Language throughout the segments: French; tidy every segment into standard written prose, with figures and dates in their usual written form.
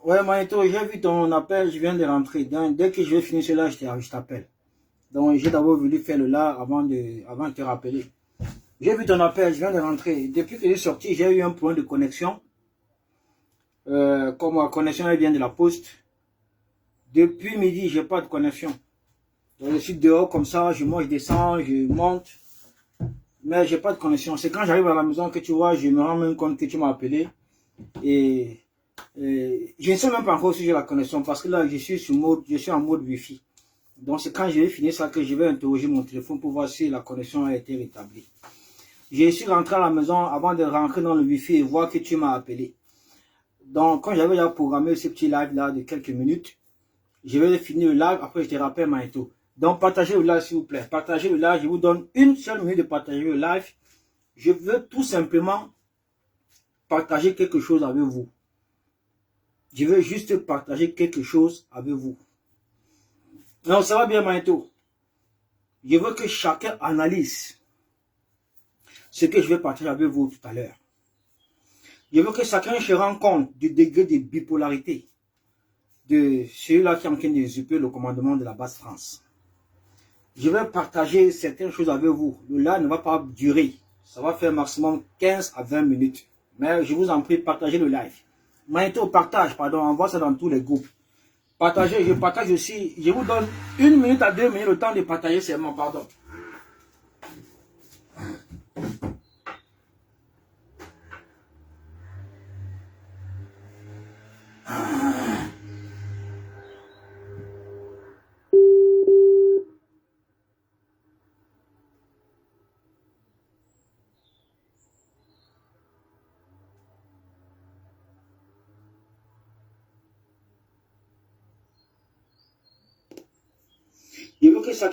Ouais, Maïto, j'ai vu ton appel, je viens de rentrer. Donc, dès que je vais finir cela, je t'appelle. Donc, j'ai d'abord voulu faire le là avant de te rappeler. J'ai vu ton appel, je viens de rentrer. Depuis que je suis sorti, j'ai eu un point de connexion. Comme ma connexion elle vient de la poste. Depuis midi, j'ai pas de connexion. Donc, je suis dehors comme ça, je descends, je monte. Mais j'ai pas de connexion. C'est quand j'arrive à la maison que tu vois, je me rends même compte que tu m'as appelé. Et je ne sais même pas encore si j'ai la connexion parce que là, je suis en mode Wi-Fi. Donc, c'est quand je vais finir ça que je vais interroger mon téléphone pour voir si la connexion a été rétablie. Je suis rentré à la maison avant de rentrer dans le Wi-Fi et voir que tu m'as appelé. Donc, quand j'avais déjà programmé ce petit live là de quelques minutes, je vais finir le live, après je te rappelle Maïto. Donc, partagez le live s'il vous plaît. Partagez le live, je vous donne une seule minute de partager le live. Je veux tout simplement partager quelque chose avec vous. Je veux juste partager quelque chose avec vous. Non, ça va bien Maïto. Je veux que chacun analyse ce que je vais partager avec vous tout à l'heure. Je veux que chacun se rende compte du degré de bipolarité de celui-là qui est en train d'usurper le commandement de la base France. Je vais partager certaines choses avec vous. Le live ne va pas durer. Ça va faire maximum 15 à 20 minutes. Mais je vous en prie, partagez le live. Maïto, partage, pardon, envoie ça dans tous les groupes. Partagez, je partage aussi. Je vous donne 1 minute à 2 minutes le temps de partager seulement, pardon. Je veux que ça...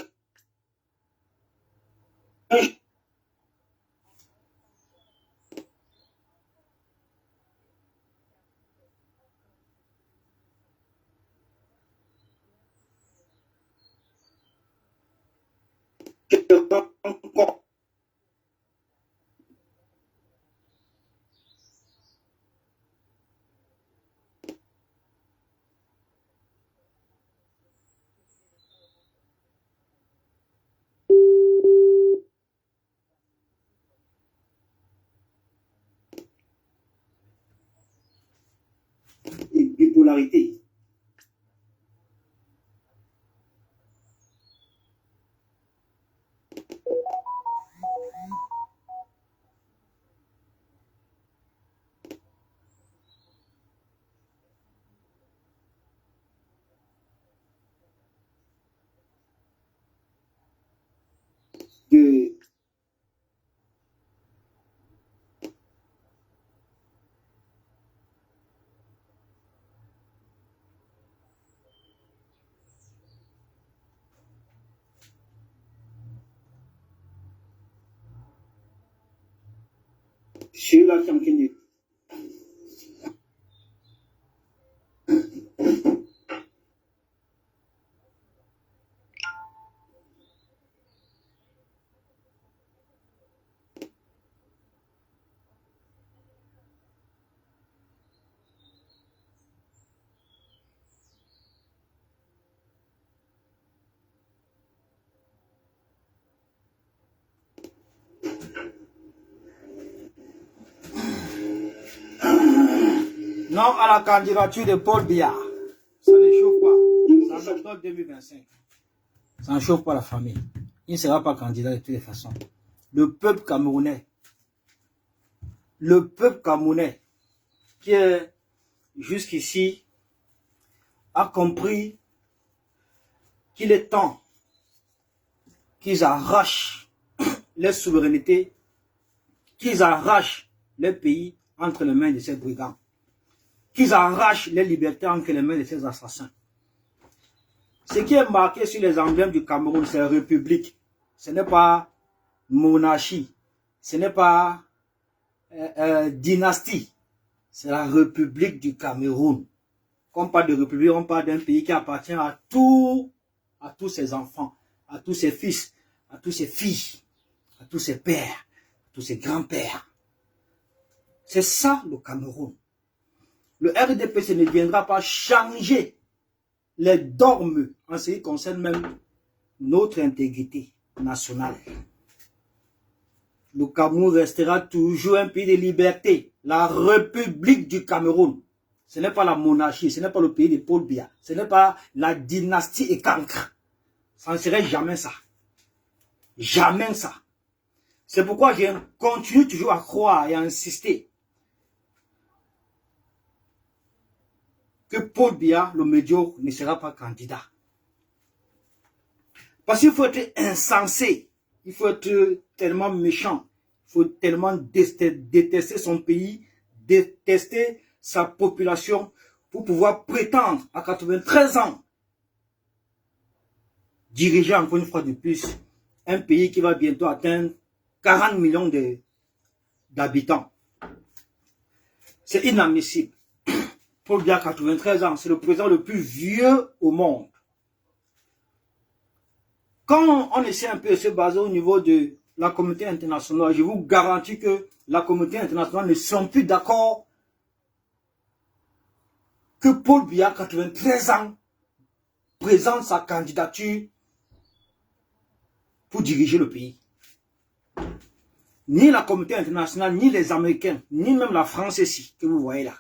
Bipolarité. De... Celui-là qui est en train de... Non à la candidature de Paul Biya. Ça ne chauffe pas. C'est en octobre 2025. Ça ne chauffe pas la famille. Il ne sera pas candidat de toutes les façons. Le peuple camerounais qui est jusqu'ici a compris qu'il est temps qu'ils arrachent les souverainetés, qu'ils arrachent les pays entre les mains de ces brigands, qu'ils arrachent les libertés entre les mains de ces assassins. Ce qui est marqué sur les emblèmes du Cameroun, c'est république. Ce n'est pas monarchie, ce n'est pas dynastie, c'est la République du Cameroun. Quand on parle de république, on parle d'un pays qui appartient à tous ses enfants, à tous ses fils, à tous ses filles, à tous ses pères, à tous ses grands-pères. C'est ça le Cameroun. le RDPC ne viendra pas changer les dogmes en ce qui concerne même notre intégrité nationale. Le Cameroun restera toujours un pays de liberté. La République du Cameroun. Ce n'est pas la monarchie, ce n'est pas le pays de Paul Biya, ce n'est pas la dynastie Ekankre. Ça ne serait jamais ça. Jamais ça. C'est pourquoi je continue toujours à croire et à insister que Paul Biya, le médiocre, ne sera pas candidat. Parce qu'il faut être insensé, il faut être tellement méchant, il faut tellement détester son pays, détester sa population pour pouvoir prétendre à 93 ans diriger encore une fois de plus un pays qui va bientôt atteindre 40 millions d'habitants. C'est inadmissible. Paul Biya, 93 ans, c'est le président le plus vieux au monde. Quand on essaie un peu de se baser au niveau de la communauté internationale, je vous garantis que la communauté internationale ne sont plus d'accord que Paul Biya, 93 ans, présente sa candidature pour diriger le pays. Ni la communauté internationale, ni les Américains, ni même la France ici, que vous voyez là.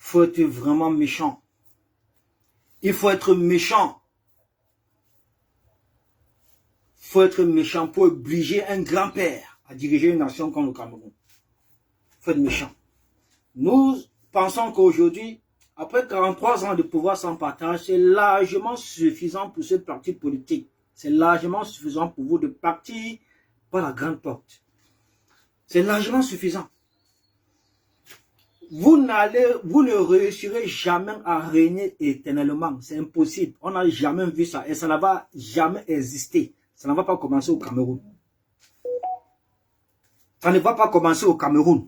Il faut être vraiment méchant. Il faut être méchant. Il faut être méchant pour obliger un grand-père à diriger une nation comme le Cameroun. Il faut être méchant. Nous pensons qu'aujourd'hui, après 43 ans de pouvoir sans partage, c'est largement suffisant pour ce parti politique. C'est largement suffisant pour vous de partir par la grande porte. C'est largement suffisant. Vous ne réussirez jamais à régner éternellement. C'est impossible. On n'a jamais vu ça et ça ne va jamais exister. Ça ne va pas commencer au Cameroun. Ça ne va pas commencer au Cameroun.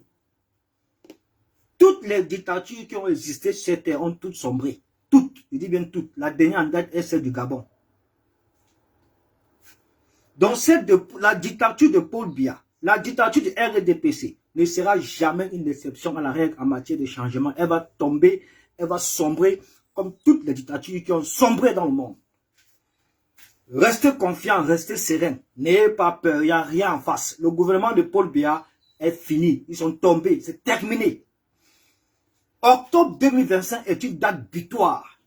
Toutes les dictatures qui ont existé sur cette terre ont toutes sombré. Toutes, je dis bien toutes. La dernière en date est celle du Gabon. Donc la dictature de Paul Biya, la dictature du RDPC ne sera jamais une exception à la règle en matière de changement. Elle va tomber, elle va sombrer comme toutes les dictatures qui ont sombré dans le monde. Restez confiants, restez sereins. N'ayez pas peur, il n'y a rien en face. Le gouvernement de Paul Biya est fini. Ils sont tombés, c'est terminé. Octobre 2025 est une date butoir.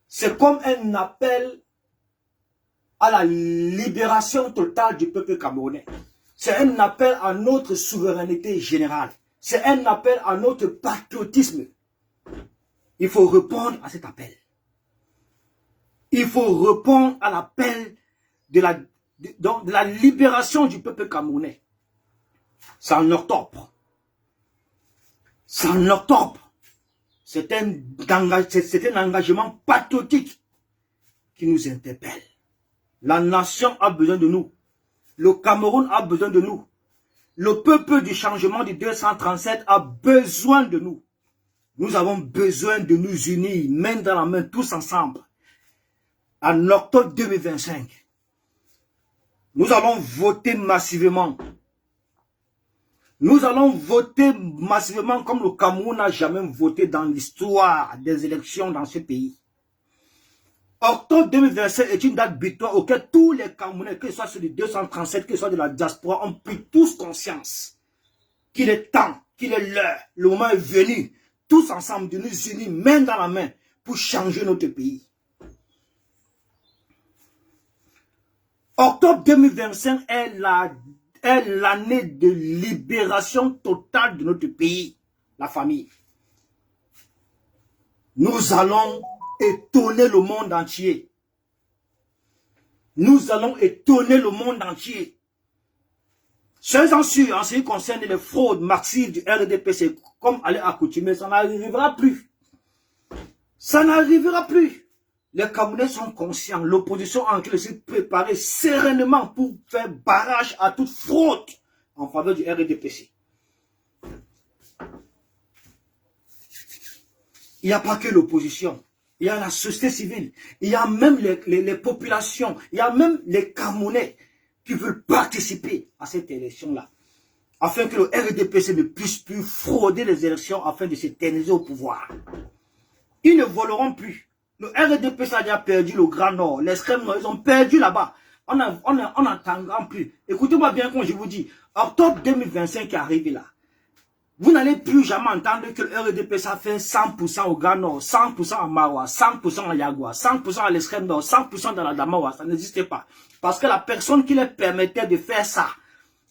C'est comme un appel à la libération totale du peuple camerounais. C'est un appel à notre souveraineté générale. C'est un appel à notre patriotisme. Il faut répondre à cet appel. Il faut répondre à l'appel de la libération du peuple camerounais. C'est en octobre. C'est en octobre. C'est un engagement patriotique qui nous interpelle. La nation a besoin de nous. Le Cameroun a besoin de nous. Le peuple du changement du 237 a besoin de nous. Nous avons besoin de nous unir, main dans la main, tous ensemble. En octobre 2025, nous allons voter massivement. Nous allons voter massivement comme le Cameroun n'a jamais voté dans l'histoire des élections dans ce pays. Octobre 2025 est une date butoir auquel tous les Camerounais, que ce soit sur le 237, que ce soit de la diaspora, ont pris tous conscience qu'il est temps, qu'il est l'heure, le moment est venu, tous ensemble de nous unir main dans la main pour changer notre pays. Octobre 2025 est l'année de libération totale de notre pays, la famille. Nous allons étonner le monde entier. Nous allons étonner le monde entier. Soyez-en sûrs, en ce qui concerne les fraudes massives du RDPC, comme à l'accoutumée, ça n'arrivera plus. Ça n'arrivera plus. Les Camerounais sont conscients. L'opposition en train de se préparer sereinement pour faire barrage à toute fraude en faveur du RDPC. Il n'y a pas que l'opposition. Il y a la société civile. Il y a même les populations. Il y a même les Camerounais qui veulent participer à cette élection-là. afin que le RDPC ne puisse plus frauder les élections afin de s'éterniser au pouvoir. Ils ne voleront plus. Le RDPC a déjà perdu le Grand Nord, l'extrême Nord, ils ont perdu là-bas. On n'entendra plus. Écoutez-moi bien quand je vous dis, octobre 2025 qui arrive là, vous n'allez plus jamais entendre que le RDPC a fait 100% au Grand Nord, 100% à Maroua, 100% à Yagua, 100% à l'extrême Nord, 100% dans la Damawa. Ça n'existait pas. Parce que la personne qui leur permettait de faire ça,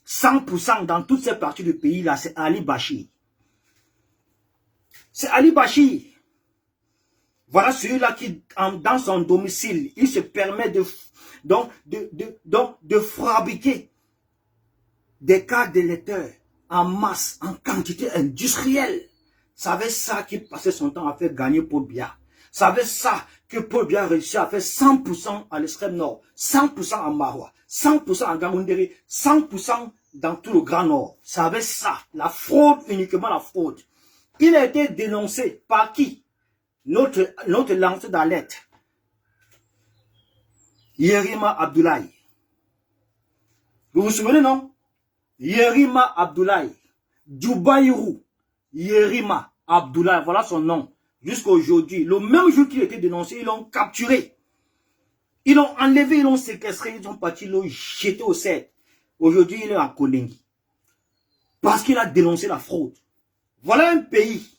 100% dans toutes ces parties du pays là, c'est Ali Bachir. C'est Ali Bachir. Voilà celui-là qui, dans son domicile, il se permet de fabriquer des cartes d'électeurs en masse, en quantité industrielle. Savait ça qu'il passait son temps à faire gagner Paul Biya. Savait ça que Paul Biya a réussi à faire 100% à l'extrême nord, 100% à Maroua, 100% à Gamondéré, 100% dans tout le Grand Nord. Savait ça, la fraude, uniquement la fraude. Il a été dénoncé par qui? Notre lanceur d'alerte, Yerima Abdoulaye. Vous vous souvenez, non? Yerima Abdoulaye. Djoubaïrou. Yerima Abdoulaye, voilà son nom. Jusqu'à aujourd'hui, le même jour qu'il a été dénoncé, ils l'ont capturé. Ils l'ont enlevé, ils l'ont séquestré, ils ont parti, ils l'ont jeté au cerf. Aujourd'hui, il est à Kondengi. Parce qu'il a dénoncé la fraude. Voilà un pays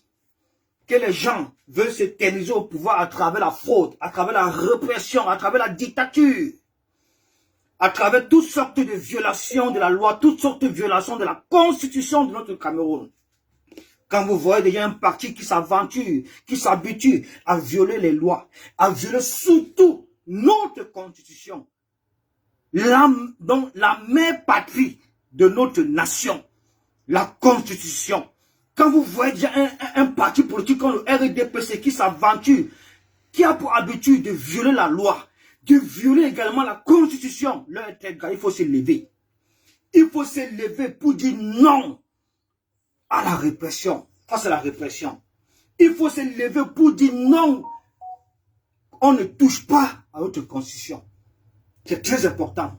que les gens veulent s'éterniser au pouvoir à travers la fraude, à travers la répression, à travers la dictature, à travers toutes sortes de violations de la loi, toutes sortes de violations de la constitution de notre Cameroun. Quand vous voyez déjà un parti qui s'aventure, qui s'habitue à violer les lois, à violer surtout notre constitution, donc la mère patrie de notre nation, la constitution. Quand vous voyez déjà un parti politique comme le RDPC qui s'aventure, qui a pour habitude de violer la loi, de violer également la constitution, il faut se lever. Il faut se lever pour dire non à la répression, face à la répression. Il faut se lever pour dire non, on ne touche pas à notre constitution. C'est très important.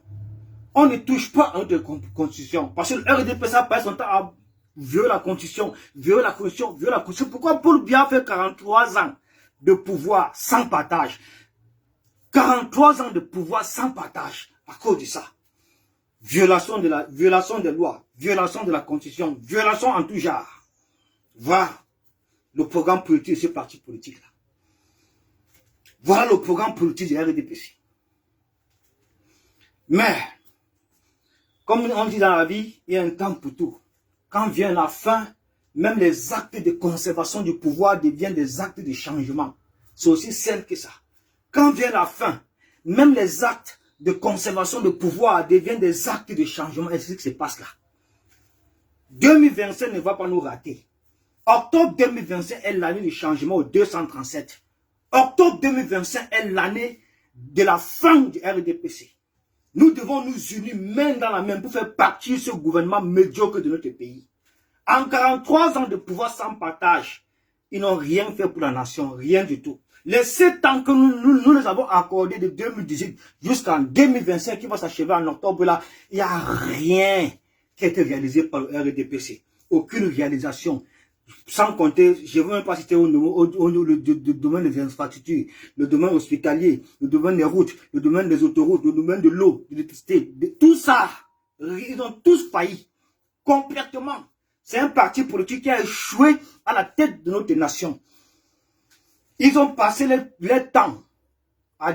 On ne touche pas à notre constitution. Parce que le RDPC a passé son temps à violer la constitution, violer la constitution, violer la constitution. Pourquoi Paul Biya fait 43 ans de pouvoir sans partage? 43 ans de pouvoir sans partage à cause de ça. Violation des lois, violation de la constitution, violation en tout genre. Voilà le programme politique de ce parti politique là. Voilà le programme politique du RDPC. Mais, comme on dit dans la vie, il y a un temps pour tout. Quand vient la fin, même les actes de conservation du pouvoir deviennent des actes de changement. C'est aussi simple que ça. Quand vient la fin, même les actes de conservation de pouvoir deviennent des actes de changement. Et c'est ce qui se passe là. 2025 ne va pas nous rater. Octobre 2025 est l'année du changement au 237. Octobre 2025 est l'année de la fin du RDPC. Nous devons nous unir main dans la main pour faire partir ce gouvernement médiocre de notre pays. En 43 ans de pouvoir sans partage, ils n'ont rien fait pour la nation, rien du tout. Les 7 ans que nous les avons accordés de 2018 jusqu'en 2025, qui va s'achever en octobre, là, il n'y a rien qui a été réalisé par le RDPC. Aucune réalisation. Sans compter, je ne veux même pas citer le domaine des infrastructures, le domaine hospitalier, le domaine des routes, le domaine des autoroutes, le domaine de l'eau, de l'électricité. Tout ça, ils ont tous failli. Complètement. C'est un parti politique qui a échoué à la tête de notre nation. Ils ont passé leur temps à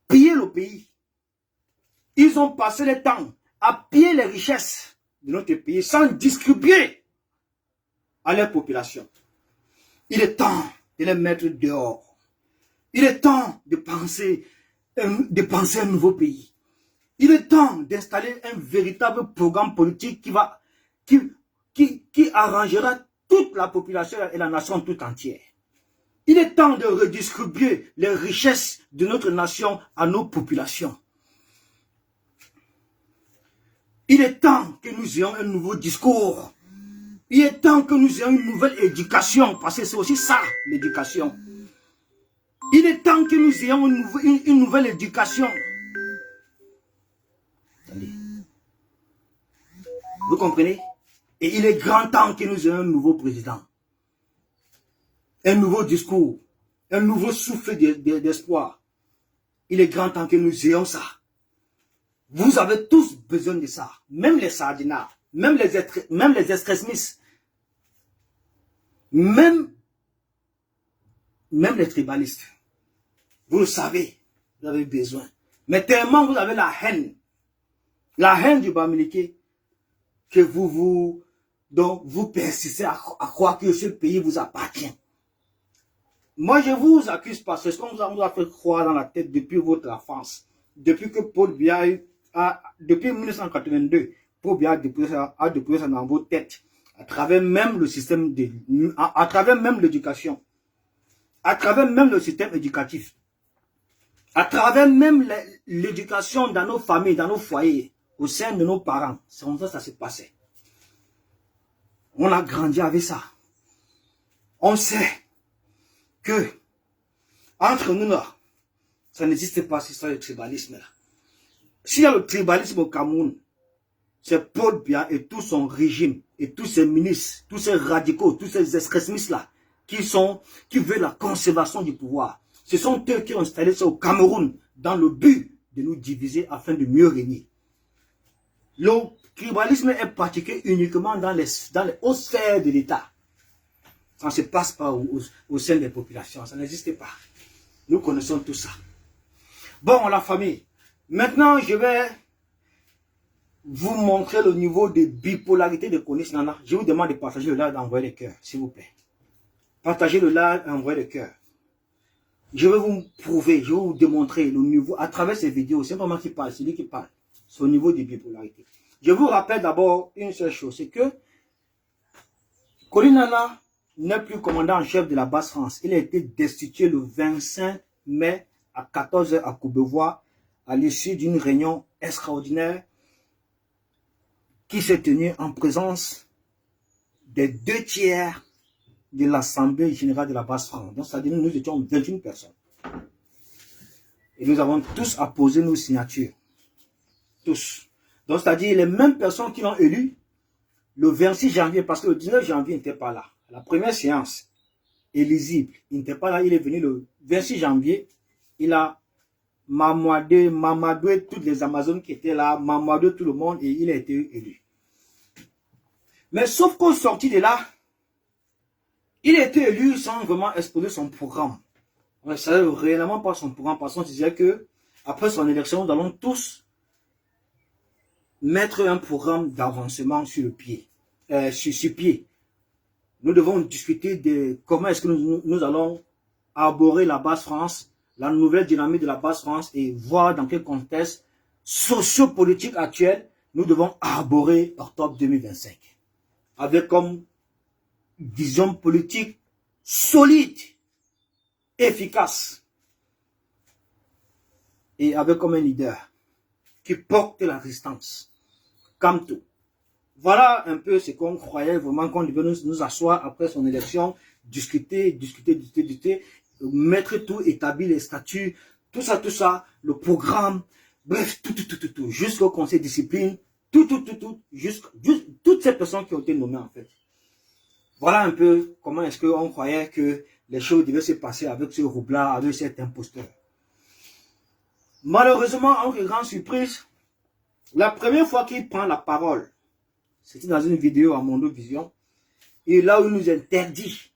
piller le pays. Ils ont passé le temps à piller les richesses de notre pays sans distribuer à leur population. Il est temps de les mettre dehors. Il est temps de penser un nouveau pays. Il est temps d'installer un véritable programme politique qui arrangera toute la population et la nation tout entière. Il est temps de redistribuer les richesses de notre nation à nos populations. Il est temps que nous ayons un nouveau discours. Il est temps que nous ayons une nouvelle éducation, parce que c'est aussi ça, l'éducation. Il est temps que nous ayons une nouvelle éducation. Attendez. Vous comprenez? Et il est grand temps que nous ayons un nouveau président. Un nouveau discours. Un nouveau souffle d'espoir. Il est grand temps que nous ayons ça. Vous avez tous besoin de ça. Même les sardinards. Même les extrémistes. Même les tribalistes. Vous le savez. Vous avez besoin. Mais tellement vous avez la haine du Bamileke, que vous persistez à croire que ce pays vous appartient. Moi, je vous accuse parce que ce qu'on vous a fait croire dans la tête depuis votre enfance, depuis que Paul Biya depuis 1982, Paul Biya a déposé ça dans vos têtes, à travers même le système à travers même l'éducation, à travers même le système éducatif, à travers même l'éducation dans nos familles, dans nos foyers, au sein de nos parents. C'est comme ça que ça s'est passé. On a grandi avec ça. On sait que entre nous là, ça n'existe pas, c'est le tribalisme là. S'il y a le tribalisme au Cameroun, c'est Paul Biya et tout son régime, et tous ses ministres, tous ces radicaux, tous ces extrémistes là, qui veulent la conservation du pouvoir. Ce sont eux qui ont installé ça au Cameroun, dans le but de nous diviser afin de mieux régner. Le tribalisme est pratiqué uniquement dans les hautes sphères de l'État. Ça ne se passe pas au sein des populations, ça n'existe pas. Nous connaissons tout ça. Bon, la famille, maintenant je vais vous montrer le niveau de bipolarité de Konis Nana. Je vous demande de partager le live et d'envoyer les cœurs, s'il vous plaît. Partagez le live et envoyez les cœurs. Je vais vous prouver, je vais vous démontrer le niveau, à travers ces vidéos, c'est pas moi qui parle, c'est lui qui parle, son niveau de bipolarité. Je vous rappelle d'abord une seule chose, c'est que Konis Nana n'est plus commandant en chef de la Basse-France. Il a été destitué le 25 mai à 14 h à Courbevoie, à l'issue d'une réunion extraordinaire qui s'est tenue en présence des 2/3 de l'Assemblée générale de la Basse-France. Donc, c'est-à-dire nous étions 21 personnes. Et nous avons tous apposé nos signatures. Tous. Donc, c'est-à-dire les mêmes personnes qui l'ont élu le 26 janvier, parce que le 19 janvier, il n'était pas là. La première séance éligible, il n'était pas là, il est venu le 26 janvier. Il a mamadoué toutes les Amazones qui étaient là, mamadoué tout le monde et il a été élu. Mais sauf qu'au sorti de là, il a été élu sans vraiment exposer son programme. On ne savait réellement pas son programme parce qu'on disait que après son élection, nous allons tous mettre un programme d'avancement sur le pied, sur pied. Nous devons discuter de comment est-ce que nous allons aborder la Basse-France, la nouvelle dynamique de la Basse-France et voir dans quel contexte sociopolitique actuel nous devons aborder octobre 2025. Avec comme vision politique solide, efficace et avec comme un leader qui porte la résistance. Comme tout. Voilà un peu ce qu'on croyait vraiment qu'on devait nous asseoir après son élection, discuter, mettre tout, établir les statuts, tout ça, le programme, bref, tout, jusqu'au conseil de discipline, toutes ces personnes qui ont été nommées en fait. Voilà un peu comment est-ce qu'on croyait que les choses devaient se passer avec ce roublard, avec cet imposteur. Malheureusement, en grande surprise, la première fois qu'il prend la parole, c'était dans une vidéo à Mondo Vision, et là où il nous interdit,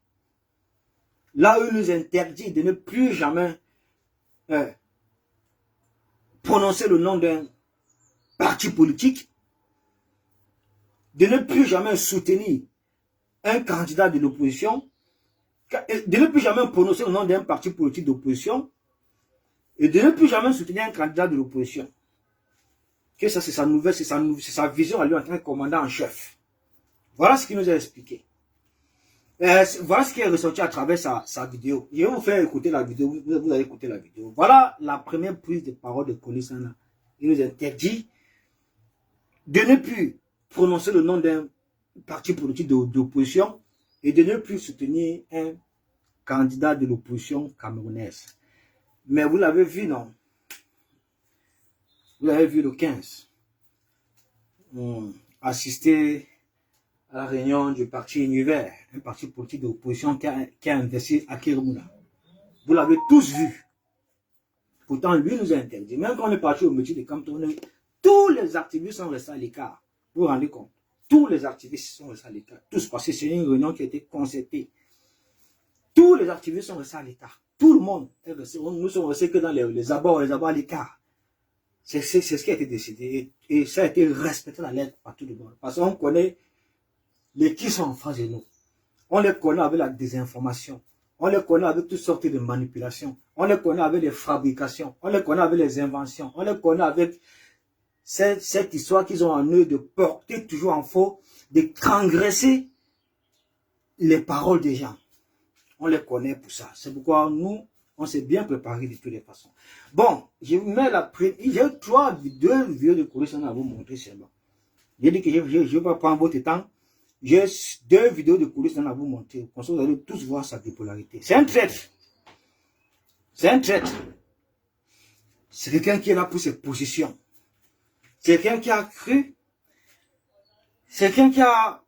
de ne plus jamais prononcer le nom d'un parti politique, de ne plus jamais soutenir un candidat de l'opposition, de ne plus jamais prononcer le nom d'un parti politique d'opposition, et de ne plus jamais soutenir un candidat de l'opposition. Que ça, c'est sa vision à lui en tant que commandant en chef. Voilà ce qu'il nous a expliqué. Voilà ce qui est ressorti à travers sa vidéo. Je vais vous faire écouter la vidéo, vous allez écouter la vidéo. Voilà la première prise de parole de Konis Nana. Il nous interdit de ne plus prononcer le nom d'un parti politique d'opposition et de ne plus soutenir un candidat de l'opposition camerounaise. Mais vous l'avez vu, non? Vous l'avez vu le 15. Assister à la réunion du parti Univers, un parti politique d'opposition qui a investi à Kirimouna. Vous l'avez tous vu. Pourtant, lui nous a interdit. Même quand on est parti au métier de Canton, tous les activistes sont restés à l'écart. Vous vous rendez compte? Tous les activistes sont restés à l'écart. Tous, parce que c'est une réunion qui a été concertée. Tous les activistes sont restés à l'écart. Tout le monde est resté. Nous sommes restés que dans les abords à l'écart. C'est ce qui a été décidé. Et ça a été respecté dans la lettre par tout le monde. Parce qu'on connaît les qui sont en face de nous. On les connaît avec la désinformation. On les connaît avec toutes sortes de manipulations. On les connaît avec les fabrications. On les connaît avec les inventions. On les connaît avec cette histoire qu'ils ont en eux de porter toujours en faux, de transgresser les paroles des gens. On les connaît pour ça. C'est pourquoi nous, on s'est bien préparé de toutes les façons. Bon, je vous mets la première. J'ai deux vidéos de correspondance à vous montrer seulement. J'ai dit que je ne vais pas prendre votre temps. J'ai deux vidéos de coulisses à vous montrer. Comme ça, vous allez tous voir sa bipolarité. C'est un traître. C'est un traître. C'est quelqu'un qui est là pour ses positions. C'est quelqu'un qui a cru. C'est quelqu'un qui a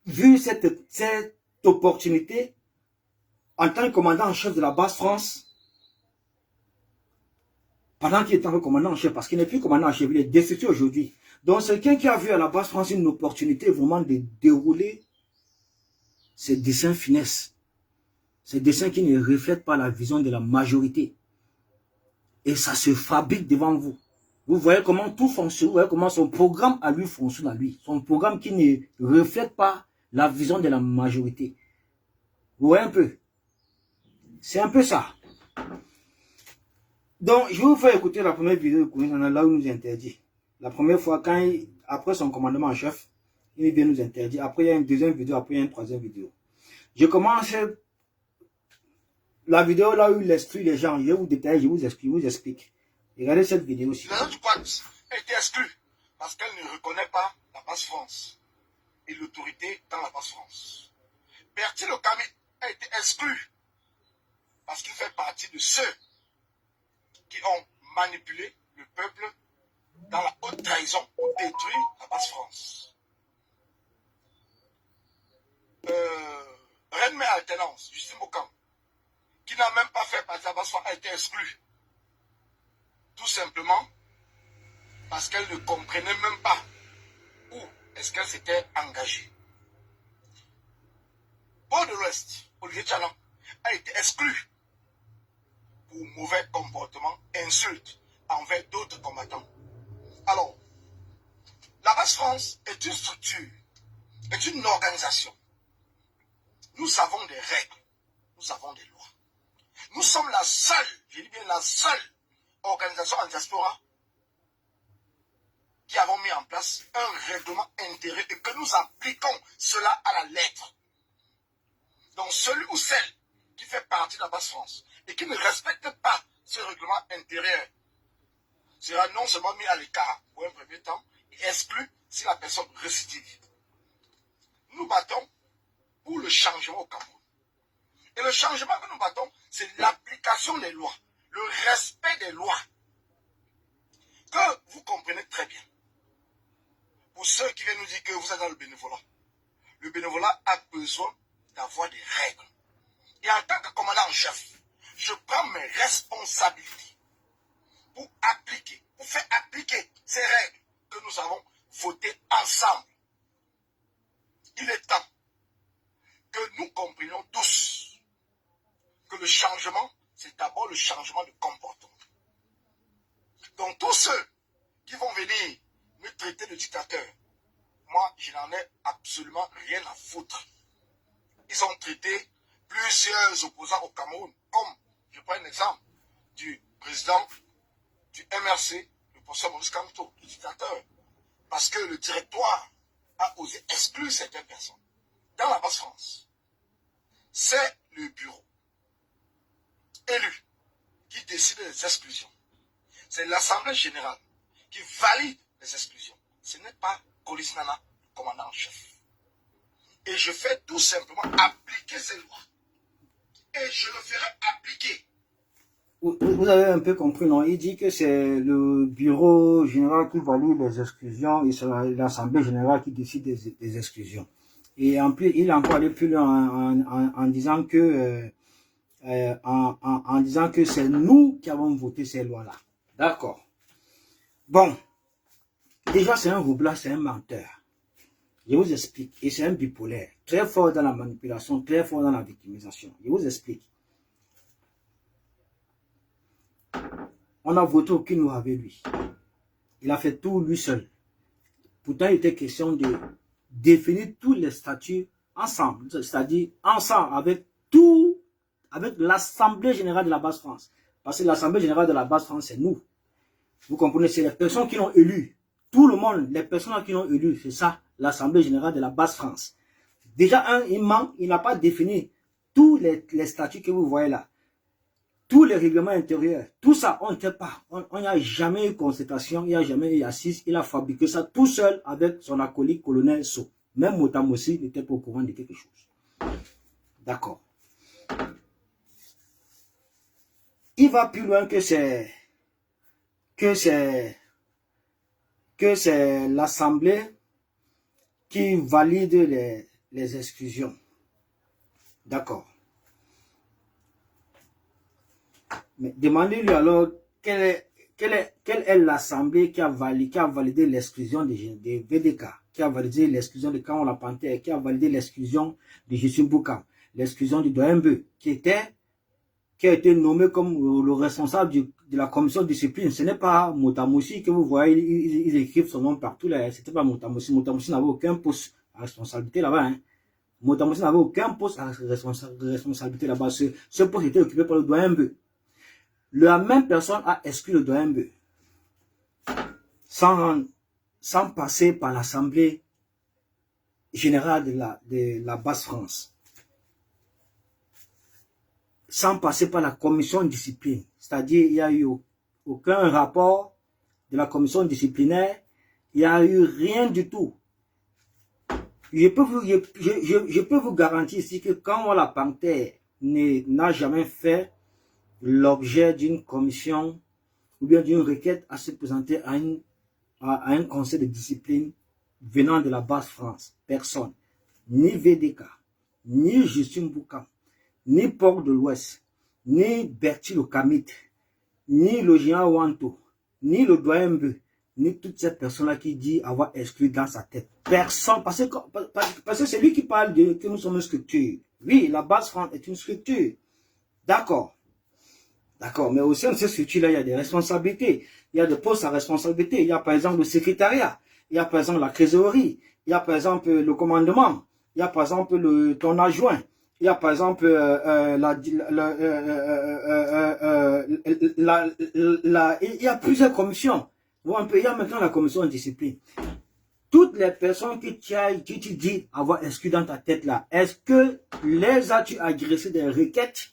vu cette opportunité en tant que commandant en chef de la base France. Pendant qu'il est en tant que commandant en chef, parce qu'il n'est plus commandant en chef, il est destitué aujourd'hui. Donc, c'est quelqu'un qui a vu à la base France une opportunité vraiment de dérouler ses dessins finesses. Ces dessins qui ne reflètent pas la vision de la majorité. Et ça se fabrique devant vous. Vous voyez comment tout fonctionne, vous voyez comment son programme à lui fonctionne à lui. Son programme qui ne reflète pas la vision de la majorité. Vous voyez un peu? C'est un peu ça. Donc, je vais vous faire écouter la première vidéo de Kounis, là où il nous interdit. La première fois, après son commandement en chef, il vient nous interdire. Après, il y a une deuxième vidéo, après, il y a une troisième vidéo. Je commence la vidéo là où il exclut les gens. Je vais vous détailler, je vous explique. Regardez cette vidéo aussi. La du Quads a été exclue parce qu'elle ne reconnaît pas la base France et l'autorité dans la base France. Bertil Okami a été exclu parce qu'il fait partie de ceux qui ont manipulé le peuple dans la haute trahison pour détruire la base France. Rennes Alternance, Justin Bokam, qui n'a même pas fait partie de la base France, a été exclu. Tout simplement parce qu'elle ne comprenait même pas où est-ce qu'elle s'était engagée. Paul de l'Ouest, Olivier Tchalan, a été exclu pour mauvais comportement, insulte envers d'autres combattants. Alors, la base France est une structure, est une organisation. Nous avons des règles, nous avons des lois. Nous sommes la seule, je dis bien la seule organisation en diaspora qui avons mis en place un règlement intérieur et que nous appliquons cela à la lettre. Donc celui ou celle qui fait partie de la base France et qui ne respecte pas ce règlement intérieur sera non seulement mis à l'écart pour un premier temps et exclu si la personne récidive. Nous battons pour le changement au Cameroun. Et le changement que nous battons, c'est l'application des lois, le respect des lois. Que vous comprenez très bien. Pour ceux qui viennent nous dire que vous êtes dans le bénévolat a besoin d'avoir des règles. Et en tant que commandant en chef, je prends mes responsabilités pour appliquer, pour faire appliquer ces règles que nous avons votées ensemble. Il est temps que nous comprenions tous que le changement, c'est d'abord le changement de comportement. Donc tous ceux qui vont venir me traiter de dictateur, moi je n'en ai absolument rien à foutre. Ils ont traité plusieurs opposants au Cameroun, comme, je prends un exemple, du président du MRC, le professeur Maurice Kamto, le dictateur, parce que le directoire a osé exclure certaines personnes. Dans la base France, c'est le bureau élu qui décide des exclusions. C'est l'Assemblée générale qui valide les exclusions. Ce n'est pas Kolis Nana, le commandant en chef. Et je fais tout simplement appliquer ces lois. Et je le ferai appliquer Vous avez un peu compris, non? Il dit que c'est le bureau général qui valide les exclusions et c'est l'Assemblée générale qui décide des exclusions. Et en plus, il a encore allé plus loin en disant que en disant que c'est nous qui avons voté ces lois-là. D'accord. Bon, déjà c'est un roublard, c'est un menteur. Je vous explique. Et c'est un bipolaire. Très fort dans la manipulation, très fort dans la victimisation. Je vous explique. On a voté aucune loi avec lui. Il a fait tout lui seul. Pourtant, il était question de définir tous les statuts ensemble. C'est-à-dire ensemble avec tout, avec l'Assemblée générale de la Basse-France. Parce que l'Assemblée générale de la Basse-France, c'est nous. Vous comprenez, c'est les personnes qui l'ont élu. Tout le monde, les personnes qui l'ont élu, c'est ça, l'Assemblée générale de la Basse-France. Déjà, il ment, il n'a pas défini tous les statuts que vous voyez là. Tous les règlements intérieurs, tout ça, on n'était pas. On n'y a jamais eu concertation, il n'y a jamais eu assise. Il a fabriqué ça tout seul avec son acolyte colonel So. Même Motamossi n'était pas au courant de quelque chose. D'accord. Il va plus loin que c'est l'Assemblée qui valide les exclusions. D'accord. Mais demandez-lui alors quelle est l'Assemblée qui a validé l'exclusion des VDK, qui a validé l'exclusion de Kaon Panthère, qui a validé l'exclusion de Jessim Boukam, l'exclusion du Doembe, qui a été nommé comme le responsable de la commission de discipline. Ce n'est pas Moutamoussi que vous voyez, ils écrivent son nom partout là. C'était pas Moutamoussi. Moutamoussi n'avait aucun poste à responsabilité là-bas. Hein. Moutamoussi n'avait aucun poste à responsabilité là-bas. Ce poste était occupé par le Doembe. La même personne a exclu le Doembe sans passer par l'Assemblée générale de la Basse-France. Sans passer par la commission de discipline. C'est-à-dire, il n'y a eu aucun rapport de la commission disciplinaire. Il n'y a eu rien du tout. Je peux vous garantir ici que quand la Panthère n'a jamais fait l'objet d'une commission ou bien d'une requête à se présenter à un conseil de discipline venant de la Basse-France, personne, ni VDK, ni Jessim Boukam, ni Port de l'Ouest, ni Bertil Okamit, ni le géant Wanto, ni le Doembe, ni toutes ces personnes-là qui disent avoir exclu dans sa tête. Personne, parce que c'est lui qui parle de que nous sommes une structure. Oui, la Basse-France est une structure. D'accord. D'accord, mais aussi dans cette structure-là, il y a des responsabilités. Il y a des postes à responsabilité. Il y a par exemple le secrétariat. Il y a par exemple la trésorerie. Il y a par exemple le commandement. Il y a par exemple ton adjoint. Il y a par exemple il y a plusieurs commissions. Il y a maintenant la commission de discipline. Toutes les personnes qui tu dis avoir exclu dans ta tête là, est-ce que les as-tu agressé des requêtes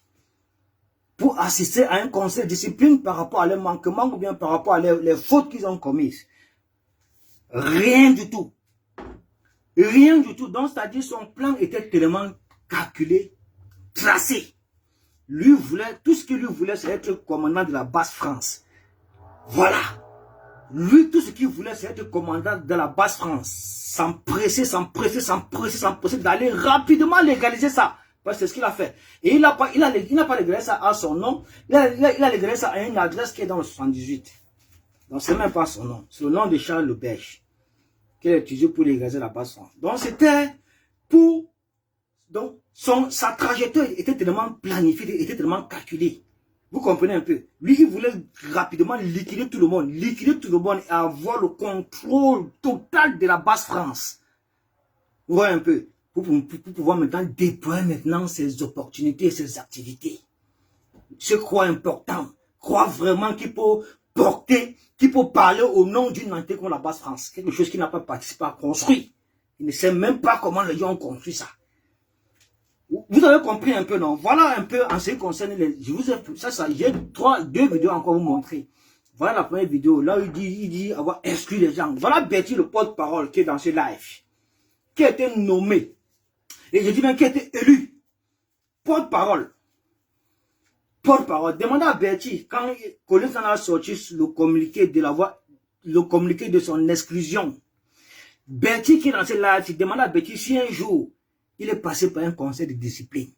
pour assister à un conseil de discipline par rapport à leurs manquements ou bien par rapport à les fautes qu'ils ont commises? Rien du tout. Rien du tout. Donc, c'est-à-dire son plan était tellement calculé, tracé. Lui voulait, tout ce qu'il lui voulait, c'est être commandant de la Basse-France. Voilà. Lui, tout ce qu'il voulait, c'est être commandant de la Basse-France. S'empresser d'aller rapidement légaliser ça. Parce que c'est ce qu'il a fait. Et il n'a pas légalisé ça à son nom. Il a légalisé ça à une adresse qui est dans le 78. Donc, ce n'est même pas son nom. C'est le nom de Charles Leberge qu'il a utilisé pour légaliser la Basse-France. Donc, c'était pour... Donc, sa trajectoire était tellement planifiée, était tellement calculée. Vous comprenez un peu? Lui, il voulait rapidement liquider tout le monde et avoir le contrôle total de la Basse-France. Vous voyez un peu? Pour pouvoir maintenant déployer maintenant ses opportunités, ses activités. Je crois important. Crois vraiment qu'il peut porter, qu'il peut parler au nom d'une entité comme la Basse-France. Quelque chose qu'il n'a pas participé à construire. Il ne sait même pas comment les gens ont construit ça. Vous avez compris un peu, non? Voilà un peu en ce qui concerne les... Je vous ai... j'ai deux vidéos encore à vous montrer. Voilà la première vidéo. Là, il dit avoir exclu les gens. Voilà Betty, le porte-parole, qui est dans ce live. Qui a été nommé. Et je dis bien qui a été élu. Porte-parole porte-parole. Demandez à Bertie, quand Collins en a sorti le communiqué de son exclusion, Bertie qui est dans ce live, il demande à Bertie si un jour, il est passé par un conseil de discipline.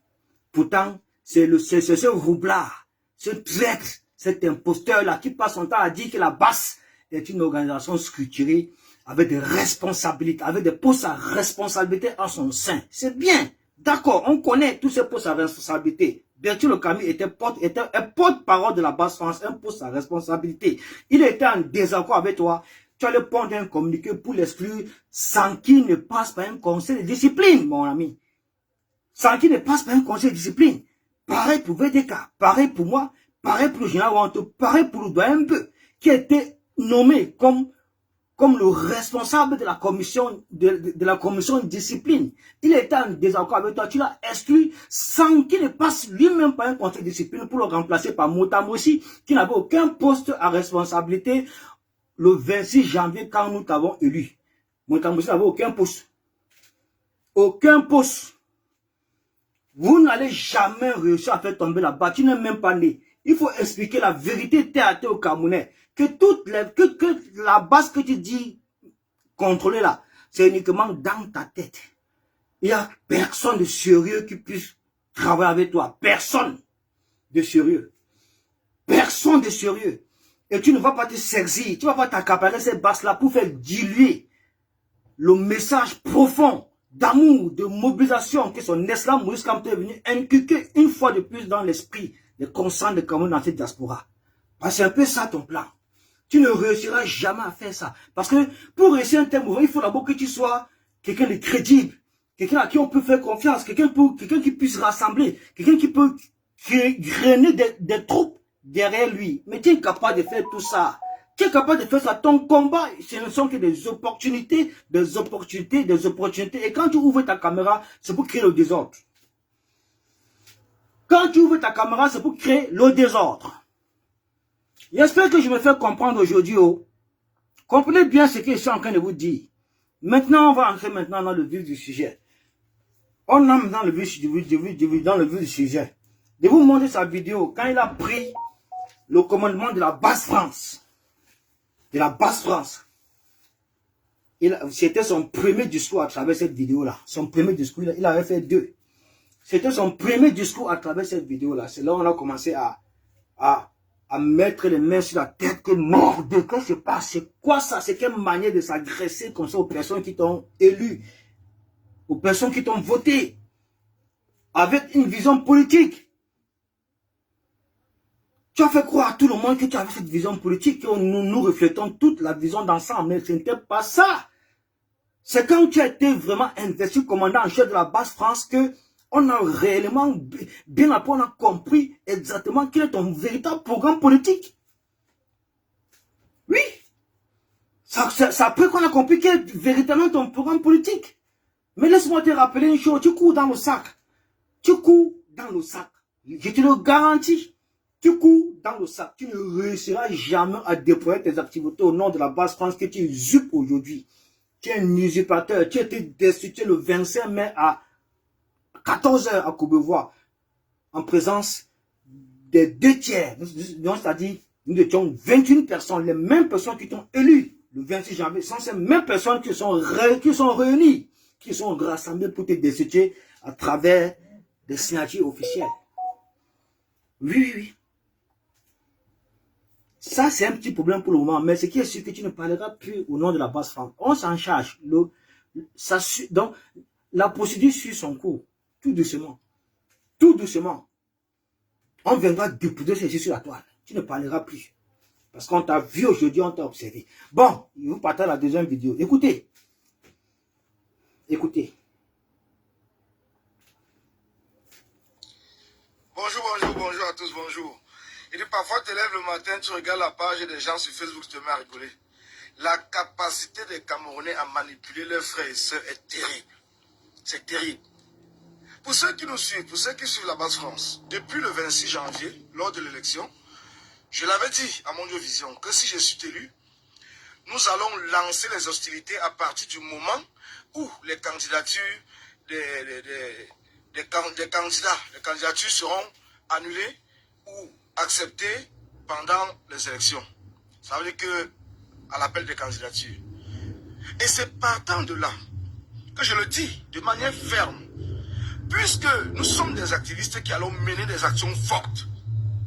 Pourtant, c'est ce roublard, ce traître, cet imposteur-là qui passe son temps à dire que la BAS est une organisation structurée avec des responsabilités, avec des postes à responsabilité en son sein. C'est bien, d'accord, on connaît tous ces postes à responsabilité. Bertie Le Camus était un porte-parole de la BAS France, un poste à responsabilité. Il était en désaccord avec toi. Tu allais prendre un communiqué pour l'exclure sans qu'il ne passe par un conseil de discipline, mon ami. Sans qu'il ne passe par un conseil de discipline. Pareil pour VDK, pareil pour moi, pareil pour le général Wanto, pareil pour le doyen Mbeu, qui a été nommé comme le responsable de la commission de discipline. Il était en désaccord avec toi, tu l'as exclu sans qu'il ne passe lui-même par un conseil de discipline pour le remplacer par Motamossi, qui n'avait aucun poste à responsabilité le 26 janvier quand nous t'avons élu. Motamossi n'avait aucun poste. Aucun poste. Vous n'allez jamais réussir à faire tomber là-bas. Tu n'es même pas né. Il faut expliquer la vérité terre à terre aux Camerounais. Que la base que tu dis contrôler là, c'est uniquement dans ta tête. Il n'y a personne de sérieux qui puisse travailler avec toi. Personne de sérieux. Personne de sérieux. Et tu ne vas pas te saisir. Tu ne vas pas t'accaparer cette base-là pour faire diluer le message profond d'amour, de mobilisation que son excellent Maurice Kamto est venu inculquer une fois de plus dans l'esprit des conscients de Cameroun dans cette diaspora. Parce que c'est un peu ça ton plan. Tu ne réussiras jamais à faire ça. Parce que pour réussir un tel mouvement, il faut d'abord que tu sois quelqu'un de crédible, quelqu'un à qui on peut faire confiance, quelqu'un qui puisse rassembler, quelqu'un qui peut grainer des troupes derrière lui. Mais tu es capable de faire tout ça. Tu es capable de faire ça. Ton combat, ce ne sont que des opportunités, des opportunités, des opportunités. Et quand tu ouvres ta caméra, c'est pour créer le désordre. Quand tu ouvres ta caméra, c'est pour créer le désordre. J'espère que je me fais comprendre aujourd'hui. Oh. Comprenez bien ce que je suis en train de vous dire. Maintenant, on va entrer maintenant dans le vif du sujet. On entre dans le vif du sujet. Je vais vous montrer sa vidéo quand il a pris le commandement de la BAS France. De la BAS France. C'était son premier discours à travers cette vidéo-là. Son premier discours, il avait fait 2. C'était son premier discours à travers cette vidéo-là. C'est là où on a commencé à mettre les mains sur la tête, que merde, qu'est-ce qui se passe? C'est quoi ça? C'est quelle manière de s'agresser comme ça aux personnes qui t'ont élu, aux personnes qui t'ont voté, avec une vision politique. Tu as fait croire à tout le monde que tu avais cette vision politique, que nous reflétons toute la vision d'ensemble, mais ce n'était pas ça. C'est quand tu as été vraiment investi commandant en chef de la BAS France que on a réellement, bien après, on a compris exactement quel est ton véritable programme politique. Oui. C'est après qu'on a compris quel est véritablement ton programme politique. Mais laisse-moi te rappeler une chose, tu cours dans le sac. Tu cours dans le sac. Je te le garantis. Tu cours dans le sac. Tu ne réussiras jamais à déployer tes activités au nom de la BAS France que tu usurpes aujourd'hui. Tu es un usurpateur. Tu as été destitué le 25 mai à 14 h à Courbevoie, en présence des 2 tiers. C'est-à-dire, nous étions 21 personnes, les mêmes personnes qui t'ont élu le 26 janvier. Ce sont ces mêmes personnes qui sont réunies, qui sont rassemblées pour te destituer à travers des signatures officielles. Oui. Ça, c'est un petit problème pour le moment. Mais ce qui est sûr, que tu ne parleras plus au nom de la BAS France. On s'en charge. Donc, la procédure suit son cours. Tout doucement. Tout doucement. On viendra déposer ceci sur la toile. Tu ne parleras plus. Parce qu'on t'a vu aujourd'hui, on t'a observé. Bon, je vous partage la deuxième vidéo. Écoutez. Écoutez. Bonjour à tous, bonjour. Et puis parfois, tu te lèves le matin, tu regardes la page et des gens sur Facebook, tu te mets à rigoler. La capacité des Camerounais à manipuler leurs frères et sœurs est terrible. C'est terrible. Pour ceux qui nous suivent, pour ceux qui suivent la BAS France, depuis le 26 janvier, lors de l'élection, je l'avais dit à Mondiovision que si je suis élu, nous allons lancer les hostilités à partir du moment où les candidatures les candidatures seront annulées ou acceptées pendant les élections. Ça veut dire que à l'appel des candidatures. Et c'est partant de là que je le dis de manière ferme, puisque nous sommes des activistes qui allons mener des actions fortes,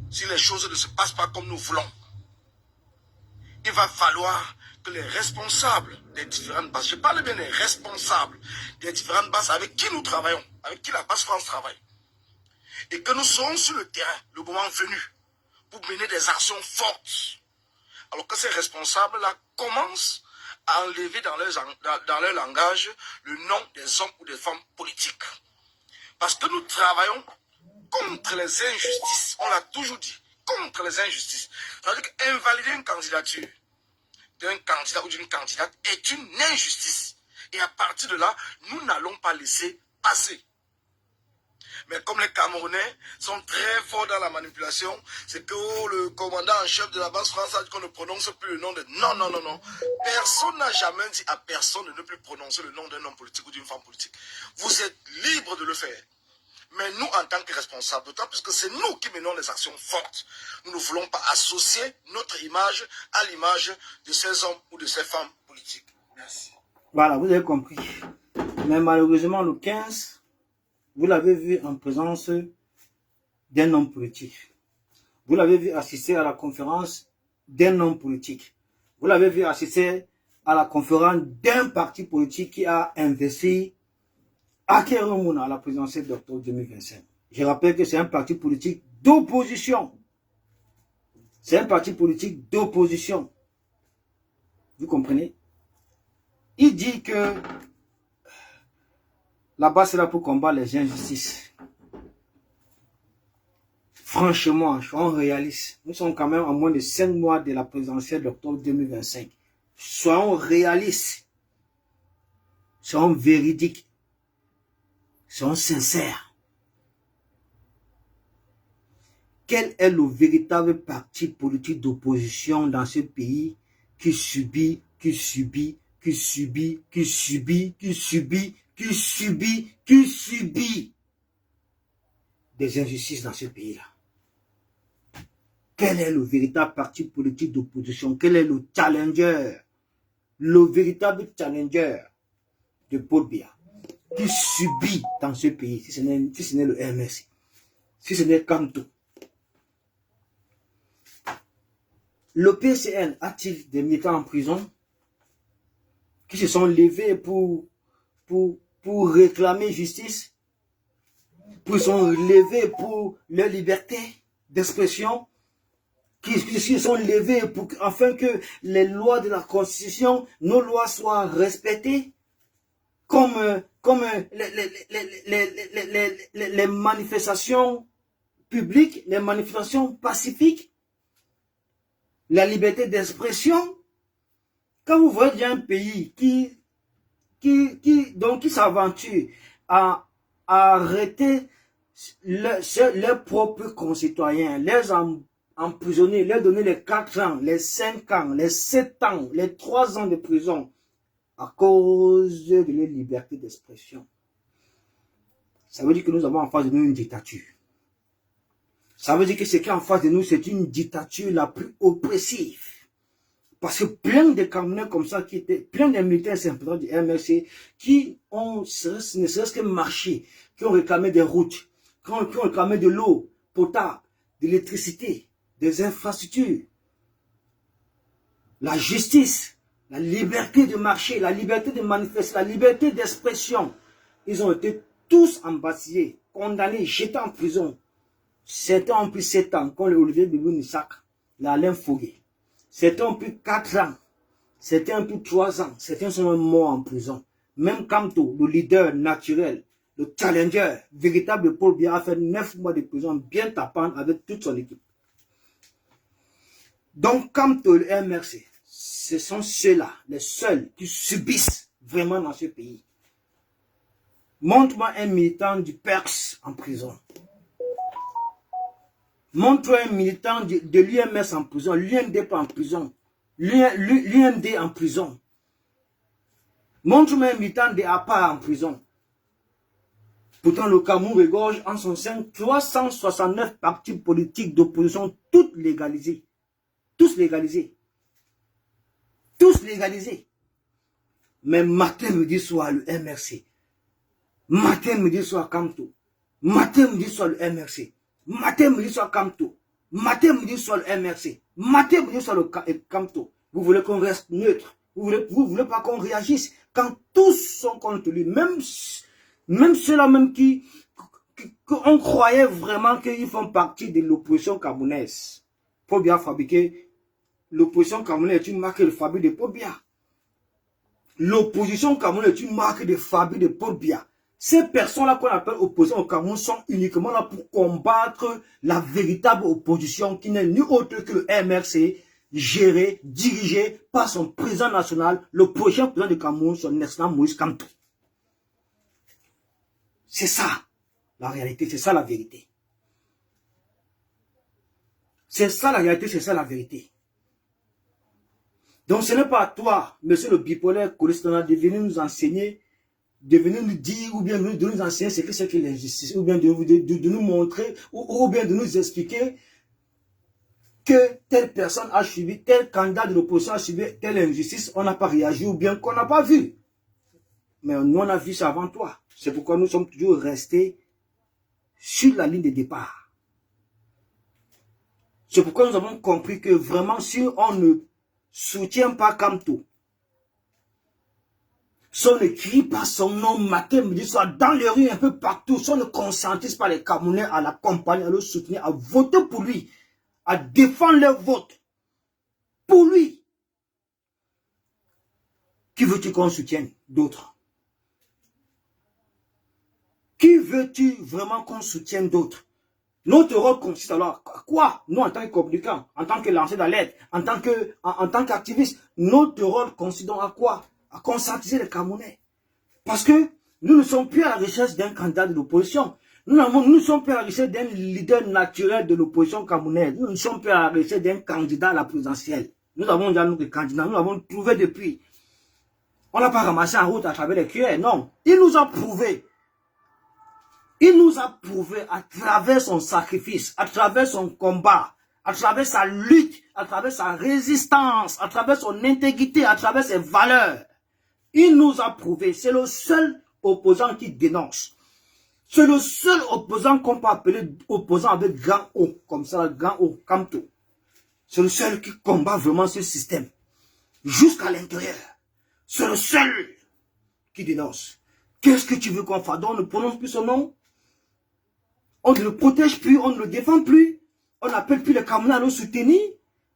si les choses ne se passent pas comme nous voulons, il va falloir que les responsables des différentes bases, je parle bien des responsables des différentes bases avec qui nous travaillons, avec qui la base France travaille, et que nous serons sur le terrain, le moment venu, pour mener des actions fortes. Alors que ces responsables-là commencent à enlever dans leur langage le nom des hommes ou des femmes politiques. Parce que nous travaillons contre les injustices. On l'a toujours dit, contre les injustices. C'est-à-dire qu'invalider une candidature d'un candidat ou d'une candidate est une injustice. Et à partir de là, nous n'allons pas laisser passer. Mais comme les Camerounais sont très forts dans la manipulation, c'est que le commandant en chef de la base France a dit qu'on ne prononce plus le nom de... Non, non, non, non. Personne n'a jamais dit à personne de ne plus prononcer le nom d'un homme politique ou d'une femme politique. Vous êtes libre de le faire. Mais nous, en tant que responsables, d'autant plus que c'est nous qui menons les actions fortes, nous ne voulons pas associer notre image à l'image de ces hommes ou de ces femmes politiques. Merci. Voilà, vous avez compris. Mais malheureusement, le 15, vous l'avez vu en présence d'un homme politique. Vous l'avez vu assister à la conférence d'un homme politique. Vous l'avez vu assister à la conférence d'un parti politique qui a investi Akeromouna à la présidentielle d'octobre 2025. Je rappelle que c'est un parti politique d'opposition. C'est un parti politique d'opposition. Vous comprenez? Il dit que là-bas, c'est là pour combattre les injustices. Franchement, on réalise. Nous sommes quand même à moins de 5 mois de la présidentielle d'octobre 2025. Soyons réalistes. Soyons véridiques. Soyons sincères. Quel est le véritable parti politique d'opposition dans ce pays qui subit des injustices dans ce pays-là? Quel est le véritable parti politique d'opposition? Quel est le challenger? Le véritable challenger de Paul Biya qui subit dans ce pays, si ce n'est le MRC, si ce n'est Kanto. Le PCN a-t-il des militants en prison qui se sont levés pour réclamer justice, pour se sont levés pour leur liberté d'expression, qui se sont levés pour afin que les lois de la Constitution, nos lois soient respectées, comme les manifestations publiques, les manifestations pacifiques, la liberté d'expression. Quand vous voyez un pays qui s'aventure à arrêter leurs propres concitoyens, les emprisonner, leur donner les 4 ans, les 5 ans, les 7 ans, les 3 ans de prison à cause de leur liberté d'expression, ça veut dire que nous avons en face de nous une dictature. Ça veut dire que ce qui est en face de nous, c'est une dictature la plus oppressive. Parce que plein de Camerounais comme ça, qui étaient, plein de militaires sympathisants du MRC, qui ont ne serait-ce que marché, qui ont réclamé des routes, qui ont réclamé de l'eau potable, de l'électricité, des infrastructures, la justice, la liberté de marcher, la liberté de manifester, la liberté d'expression. Ils ont été tous embasillés, condamnés, jetés en prison. Certains ont pris 7 ans, comme le Olivier Bibou-Nissak, l'Alain Foguet. Certains ont pris 4 ans, certains ont pris 3 ans, certains sont même morts en prison. Même Kanto, le leader naturel, le challenger, véritable Paul Biya, a fait 9 mois de prison bien tapant avec toute son équipe. Donc, Kanto et le MRC, ce sont ceux-là, les seuls qui subissent vraiment dans ce pays. Montre-moi un militant du PERS en prison. Montre-moi un militant de l'UMS en prison, l'UNDP en prison, l'UND en prison. Montre-moi un militant de APA en prison. Pourtant, le Cameroun regorge en son sein 369 partis politiques d'opposition, toutes légalisés. Tous légalisés. Tous légalisés. Mais matin, midi, soir, le MRC. Matin, midi, soir, Kamto. Matin, midi, soir, le MRC. Matin, midi, soir, Kamto. Matin, midi, soir, le MRC. Matin, midi, soir, le Kamto. Vous voulez qu'on reste neutre. Vous voulez pas qu'on réagisse. Quand tous sont contre lui, même ceux-là même qui on croyait vraiment qu'ils font partie de l'opposition camerounaise. Paul Biya fabriqué. L'opposition camerounaise est une marque de fabrique de Paul Biya. L'opposition camerounaise est une marque de fabrique de Paul Biya. Ces personnes-là qu'on appelle opposants au Cameroun sont uniquement là pour combattre la véritable opposition qui n'est ni autre que le MRC, géré, dirigé par son président national, le prochain président du Cameroun, son excellent Moïse Kamto. C'est ça, la réalité, c'est ça la vérité. C'est ça la réalité, c'est ça la vérité. Donc ce n'est pas à toi, monsieur le bipolaire cholestérol, de venir nous enseigner, de venir nous dire, ou bien de nous enseigner ce que c'est que l'injustice, ou bien de nous montrer, ou bien de nous expliquer que telle personne a subi, tel candidat de l'opposition a subi telle injustice, on n'a pas réagi, ou bien qu'on n'a pas vu. Mais nous, on a vu ça avant toi. C'est pourquoi nous sommes toujours restés sur la ligne de départ. C'est pourquoi nous avons compris que vraiment, si on ne soutient pas Kamto, si on ne crie pas son nom matin, midi, soir, dans les rues, un peu partout, si on ne conscientise pas les Camerounais à l'accompagner, à le soutenir, à voter pour lui, à défendre leur vote pour lui, qui veux-tu qu'on soutienne d'autres? Qui veux-tu vraiment qu'on soutienne d'autres? Notre rôle consiste alors à quoi? Nous, en tant que communicants, en tant que lanceurs d'alerte, en tant qu'activistes, notre rôle consiste donc à quoi? À conscientiser les Camerounais. Parce que nous ne sommes plus à la recherche d'un candidat de l'opposition. Nous ne sommes plus à la recherche d'un leader naturel de l'opposition camerounaise. Nous ne sommes plus à la recherche d'un candidat à la présidentielle. Nous avons déjà notre candidat, nous l'avons trouvé depuis. On ne l'a pas ramassé en route à travers les cuillères, non. Il nous a prouvé. Il nous a prouvé à travers son sacrifice, à travers son combat, à travers sa lutte, à travers sa résistance, à travers son intégrité, à travers ses valeurs. Il nous a prouvé, c'est le seul opposant qui dénonce. C'est le seul opposant qu'on peut appeler opposant avec grand O, comme ça, grand O, Kamto. C'est le seul qui combat vraiment ce système, jusqu'à l'intérieur. C'est le seul qui dénonce. Qu'est-ce que tu veux qu'on fasse? Donc on ne prononce plus son nom. On ne le protège plus, on ne le défend plus. On n'appelle plus les Camerounais à le soutenir.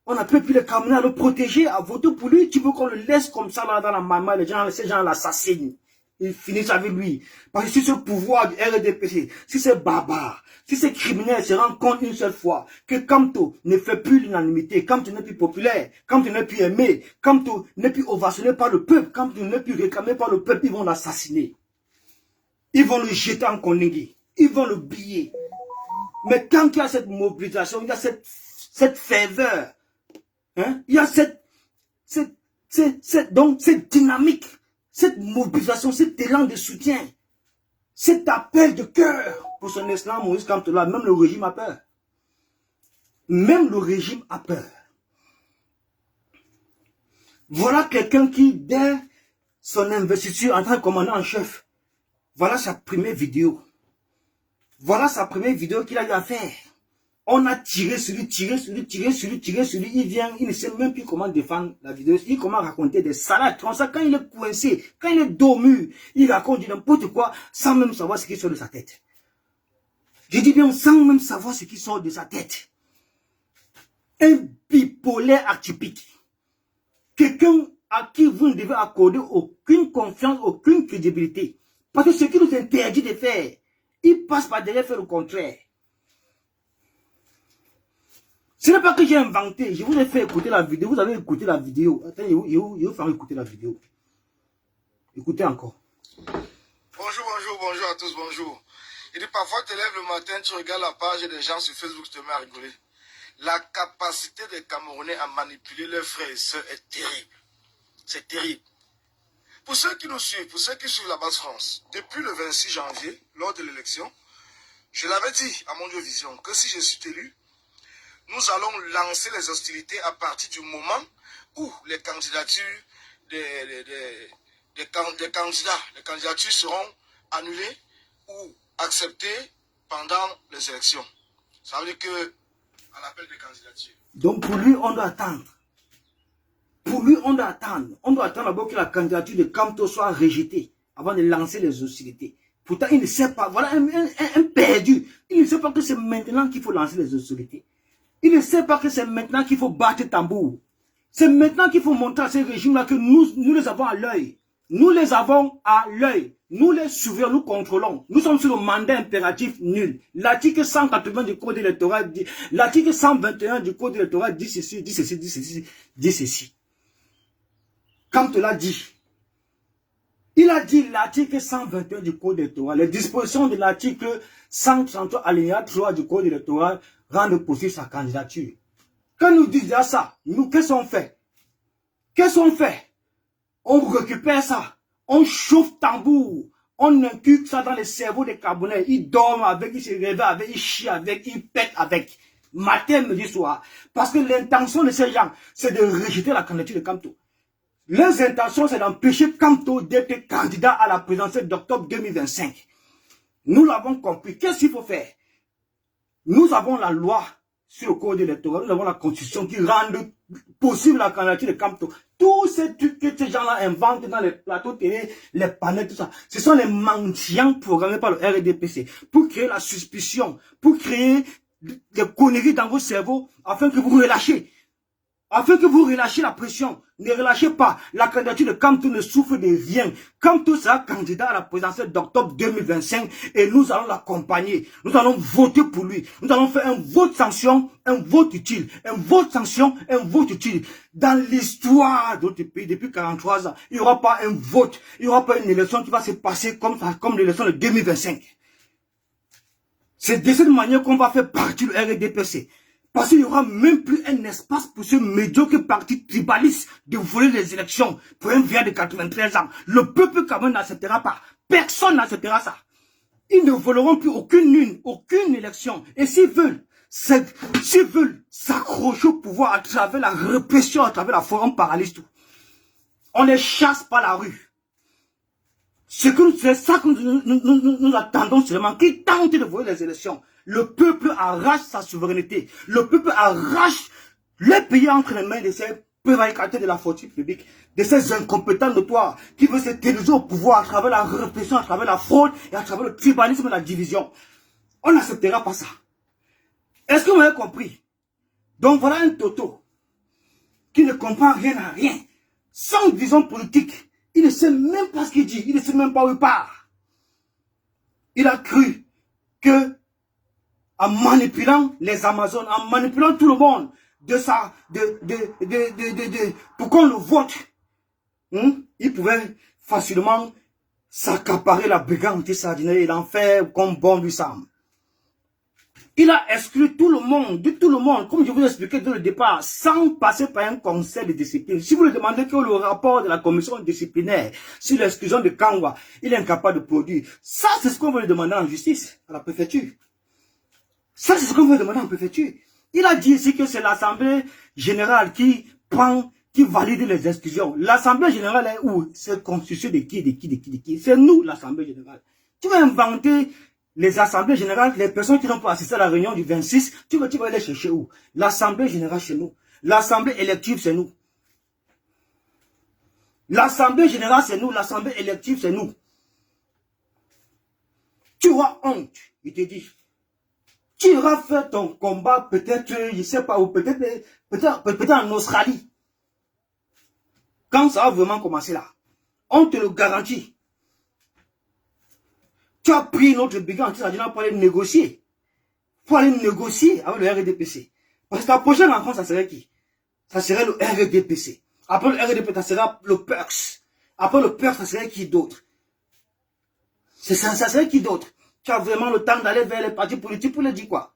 On n'appelle plus les Camerounais à le protéger, à voter pour lui. Tu veux qu'on le laisse comme ça là dans la maman, ces gens l'assassinent. Ils finissent avec lui. Parce que si ce pouvoir du RDPC, si c'est barbare, si ces criminels se rendent compte une seule fois que Kamto ne fait plus l'unanimité, Kamto n'est plus populaire, Kamto n'est plus aimé, Kamto n'est plus ovationné par le peuple, Kamto n'est plus réclamé par le peuple, ils vont l'assassiner. Ils vont le jeter en Koningui. Ils vont le biller. Mais tant qu'il y a cette mobilisation, il y a cette ferveur, hein, il y a cette dynamique, cette mobilisation, cet élan de soutien, cet appel de cœur pour son excellent Moïse Kamto là, même le régime a peur. Même le régime a peur. Voilà quelqu'un qui, dès son investiture en tant que commandant en chef, voilà sa première vidéo. Voilà sa première vidéo qu'il a eu à faire. On a tiré sur lui, il vient, il ne sait même plus comment défendre la vidéo, il comment raconter des salades, comme ça, quand il est coincé, quand il est dos mûr, il raconte n'importe quoi, sans même savoir ce qui sort de sa tête. Je dis bien, sans même savoir ce qui sort de sa tête. Un bipolaire atypique. Quelqu'un à qui vous ne devez accorder aucune confiance, aucune crédibilité. Parce que ce qui nous interdit de faire, il passe par derrière faire le contraire. Ce n'est pas que j'ai inventé, je vous ai fait écouter la vidéo, vous avez écouté la vidéo. Attendez, je vais faire écouter la vidéo. Écoutez encore. Bonjour à tous, bonjour. Il dit parfois tu te lèves le matin, tu regardes la page des gens sur Facebook, tu te mets à rigoler. La capacité des Camerounais à manipuler leurs frères et sœurs est terrible. C'est terrible. Pour ceux qui nous suivent, pour ceux qui suivent la base France, depuis le 26 janvier, lors de l'élection, je l'avais dit à mon Dieu Vision que si je suis élu, nous allons lancer les hostilités à partir du moment où les candidatures des candidatures seront annulées ou acceptées pendant les élections. Ça veut dire que, à l'appel des candidatures. Donc pour lui, on doit attendre. Pour lui, on doit attendre. On doit attendre d'abord que la candidature de Kamto soit rejetée avant de lancer les hostilités. Pourtant, il ne sait pas. Voilà un perdu. Il ne sait pas que c'est maintenant qu'il faut lancer les hostilités. Il ne sait pas que c'est maintenant qu'il faut battre tambour. C'est maintenant qu'il faut montrer à ces régimes-là que nous les avons à l'œil. Nous les avons à l'œil. Nous les surveillons, nous contrôlons. Nous sommes sur le mandat impératif nul. L'article 180 du code électoral dit, l'article 121 du code électoral dit ceci, dit ceci, dit ceci, dit ceci. Quand tu l'as dit, il a dit l'article 121 du code électoral, les dispositions de l'article 133 alinéa 3 du code électoral rendent possible sa candidature. Quand nous disons ça, nous, qu'est-ce qu'on fait? Qu'est-ce qu'on fait? On récupère ça, on chauffe tambour, on inculque ça dans le cerveau des Camerounais. Ils dorment avec, ils se réveillent avec, ils chient avec, ils pètent avec. Matin, midi, soir. Parce que l'intention de ces gens, c'est de rejeter la candidature de Kamto. Leurs intentions, c'est d'empêcher Kamto d'être candidat à la présidentielle d'octobre 2025. Nous l'avons compris. Qu'est-ce qu'il faut faire? Nous avons la loi sur le code électoral, nous avons la constitution qui rend possible la candidature de Kamto. Tous ces trucs que ces gens-là inventent dans les plateaux télé, les panels, tout ça, ce sont les mendiants programmés par le RDPC pour créer la suspicion, pour créer des conneries dans vos cerveaux afin que vous relâchez. Afin que vous relâchiez la pression, ne relâchez pas. La candidature de Kamto ne souffre de rien. Kamto sera candidat à la présidentielle d'octobre 2025 et nous allons l'accompagner. Nous allons voter pour lui. Nous allons faire un vote sanction, un vote utile. Un vote sanction, un vote utile. Dans l'histoire de notre pays, depuis 43 ans, il n'y aura pas un vote, il n'y aura pas une élection qui va se passer comme l'élection de 2025. C'est de cette manière qu'on va faire partir le RDPC. Parce qu'il n'y aura même plus un espace pour ce médiocre parti tribaliste de voler les élections pour un vieux de 93 ans. Le peuple camerounais n'acceptera pas. Personne n'acceptera ça. Ils ne voleront plus aucune élection. Et s'ils veulent s'accrocher au pouvoir à travers la répression, à travers la forêt, on paralyse tout. On les chasse par la rue. C'est ça que nous attendons seulement, qu'ils tentent de voler les élections. Le peuple arrache sa souveraineté. Le peuple arrache les pays entre les mains de ces prévaricateurs de la fortune publique, de ces incompétents notoires qui veulent se tenir au pouvoir à travers la répression, à travers la fraude et à travers le tribalisme et la division. On n'acceptera pas ça. Est-ce que vous avez compris? Donc voilà un Toto qui ne comprend rien à rien, sans vision politique. Il ne sait même pas ce qu'il dit, il ne sait même pas où il part. Il a cru que en manipulant les Amazones, en manipulant tout le monde pour qu'on le vote, il pouvait facilement s'accaparer la brigade sardinière et l'en faire comme bon lui semble. Il a exclu tout le monde, comme je vous ai expliqué dès le départ, sans passer par un conseil de discipline. Si vous lui demandez que le rapport de la commission disciplinaire sur l'exclusion de Kangwa, il est incapable de produire. Ça, c'est ce qu'on veut lui demander en justice, à la préfecture. Ça, c'est ce qu'on veut demander en préfecture. Il a dit ici que c'est l'Assemblée générale qui valide les exclusions. L'Assemblée générale est où? C'est constitué de qui? C'est nous, l'Assemblée générale. Tu vas inventer les assemblées générales, les personnes qui n'ont pas assisté à la réunion du 26, tu vas les chercher où? L'Assemblée générale, chez nous. L'Assemblée élective, c'est nous. L'Assemblée générale, c'est nous. L'Assemblée élective, c'est nous. Tu auras honte, il te dit. Tu iras faire ton combat peut-être, je ne sais pas, ou peut-être en Australie. Quand ça va vraiment commencer là, on te le garantit. Tu as pris notre brigade pour aller négocier. Pour aller négocier avec le RDPC. Parce que la prochaine rencontre, ça serait qui? Ça serait le RDPC. Après le RDPC, ça sera le PERS. Après le PERS, ça serait qui d'autre? Ça serait qui d'autre? Tu as vraiment le temps d'aller vers les partis politiques pour leur dire quoi?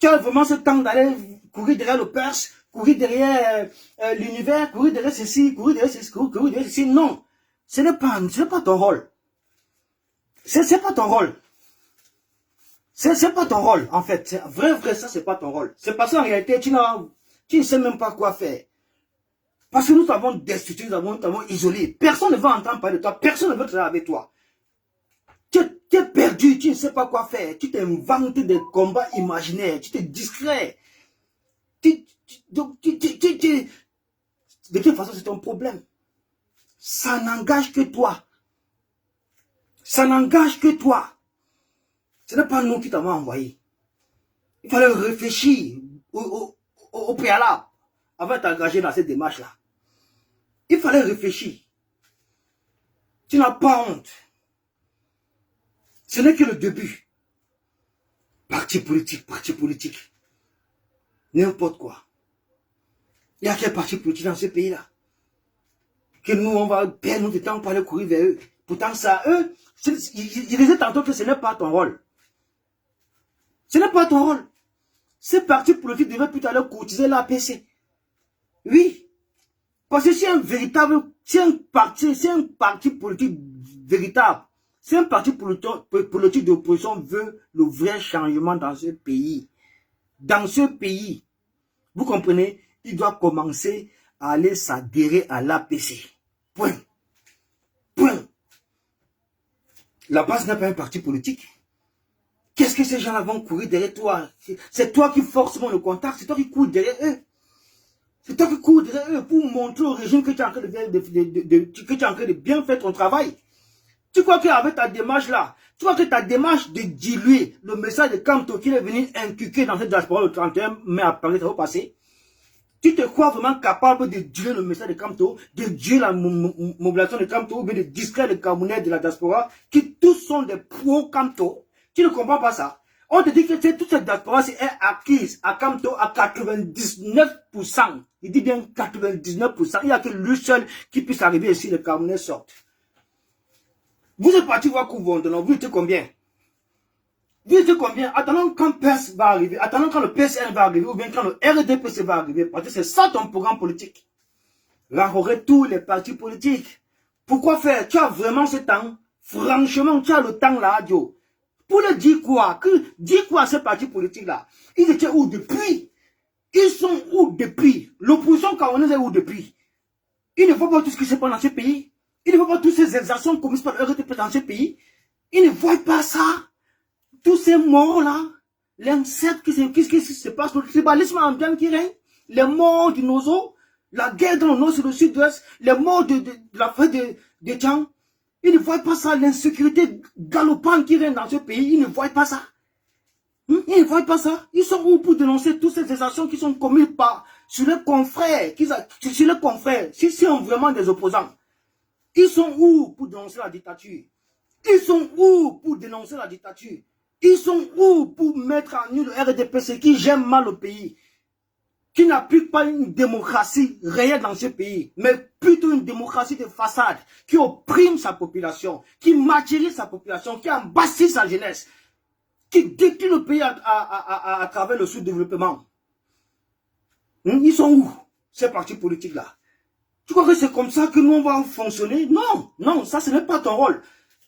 Tu as vraiment ce temps d'aller courir derrière le PERS, courir derrière l'univers, courir derrière ceci, courir derrière ceci, Non. Ce n'est pas ton rôle. C'est pas ton rôle. C'est pas ton rôle, en fait. Vrai, ça, c'est pas ton rôle. C'est parce qu'en réalité, tu ne sais même pas quoi faire. Parce que nous t'avons destitué, nous t'avons isolé. Personne ne veut entendre parler de toi. Personne ne veut travailler avec toi. Tu es perdu, tu ne sais pas quoi faire. Tu t'inventes des combats imaginaires. Tu te distrais. De toute façon, c'est ton problème. Ça n'engage que toi. Ça n'engage que toi. Ce n'est pas nous qui t'avons envoyé. Il fallait réfléchir au préalable avant de t'engager dans cette démarche-là. Il fallait réfléchir. Tu n'as pas honte. Ce n'est que le début. Parti politique. N'importe quoi. Il y a quel parti politique dans ce pays-là? Que nous, on va perdre notre temps pour aller courir vers eux. Pourtant, ça, eux, je disais tantôt que ce n'est pas ton rôle. Ce n'est pas ton rôle. Ces partis politiques devaient plutôt aller courtiser l'APC. Oui. Parce que c'est un parti politique véritable. C'est un parti politique d'opposition veut le vrai changement dans ce pays. Dans ce pays, vous comprenez, il doit commencer à aller s'adhérer à l'APC. Point. La base n'est pas un parti politique. Qu'est-ce que ces gens-là vont courir derrière toi? C'est toi qui forces le contact, c'est toi qui cours derrière eux. C'est toi qui cours derrière eux pour montrer au régime que tu es en train de bien faire ton travail. Tu crois qu'avec ta démarche là, tu crois que ta démarche de diluer le message de Kamto qui est venu inculquer dans cette diaspora le 31 mai à Paris, ça va passer? Tu te crois vraiment capable de diluer le message de Kamto, de diluer la mobilisation de Kamto, ou bien de distraire les Camerounais de la diaspora, qui tous sont des pro-Kamto? Tu ne comprends pas ça? On te dit que toute cette diaspora est acquise à Kamto à 99%. Il dit bien 99%. Il n'y a que lui seul qui puisse arriver ici, les Camerounais sortent. Vous êtes parti voir Kouvondon, vous étiez combien? Vous étiez combien? Attendons quand PES va arriver, attendons quand le PSN va arriver, ou bien quand le RDPC va arriver, parce que c'est ça ton programme politique. Rencontrer tous les partis politiques. Pourquoi faire? Tu as vraiment ce temps? Franchement, tu as le temps là, Dio. Pour leur dire quoi? Dire quoi à ces partis politiques-là? Ils étaient où depuis? Ils sont où depuis? L'opposition camerounaise est où depuis? Ils ne voient pas tout ce qui se passe dans ce pays. Ils ne voient pas toutes ces exactions commises par le RDP dans ce pays. Ils ne voient pas ça. Tous ces morts-là, l'insecte qui se passe, le tribalisme ambiant qui règne, les morts du Nozo, la guerre dans le nord sur le sud-ouest, les morts de la fête de Tchang. Ils ne voient pas ça, l'insécurité galopante qui règne dans ce pays. Ils ne voient pas ça. Ils ne voient pas ça. Ils sont où pour dénoncer toutes ces actions qui sont commises sur les confrères, sur les confrères, si sont vraiment des opposants. Ils sont où pour dénoncer la dictature? Ils sont où pour dénoncer la dictature? Ils sont où pour mettre en nu le RDPC qui gère mal le pays? Qui n'applique pas une démocratie réelle dans ce pays, mais plutôt une démocratie de façade, qui opprime sa population, qui martyrise sa population, qui embastit sa jeunesse, qui détruit le pays à travers le sous-développement. Ils sont où, ces partis politiques-là? Tu crois que c'est comme ça que nous on va fonctionner? Non, ça ce n'est pas ton rôle.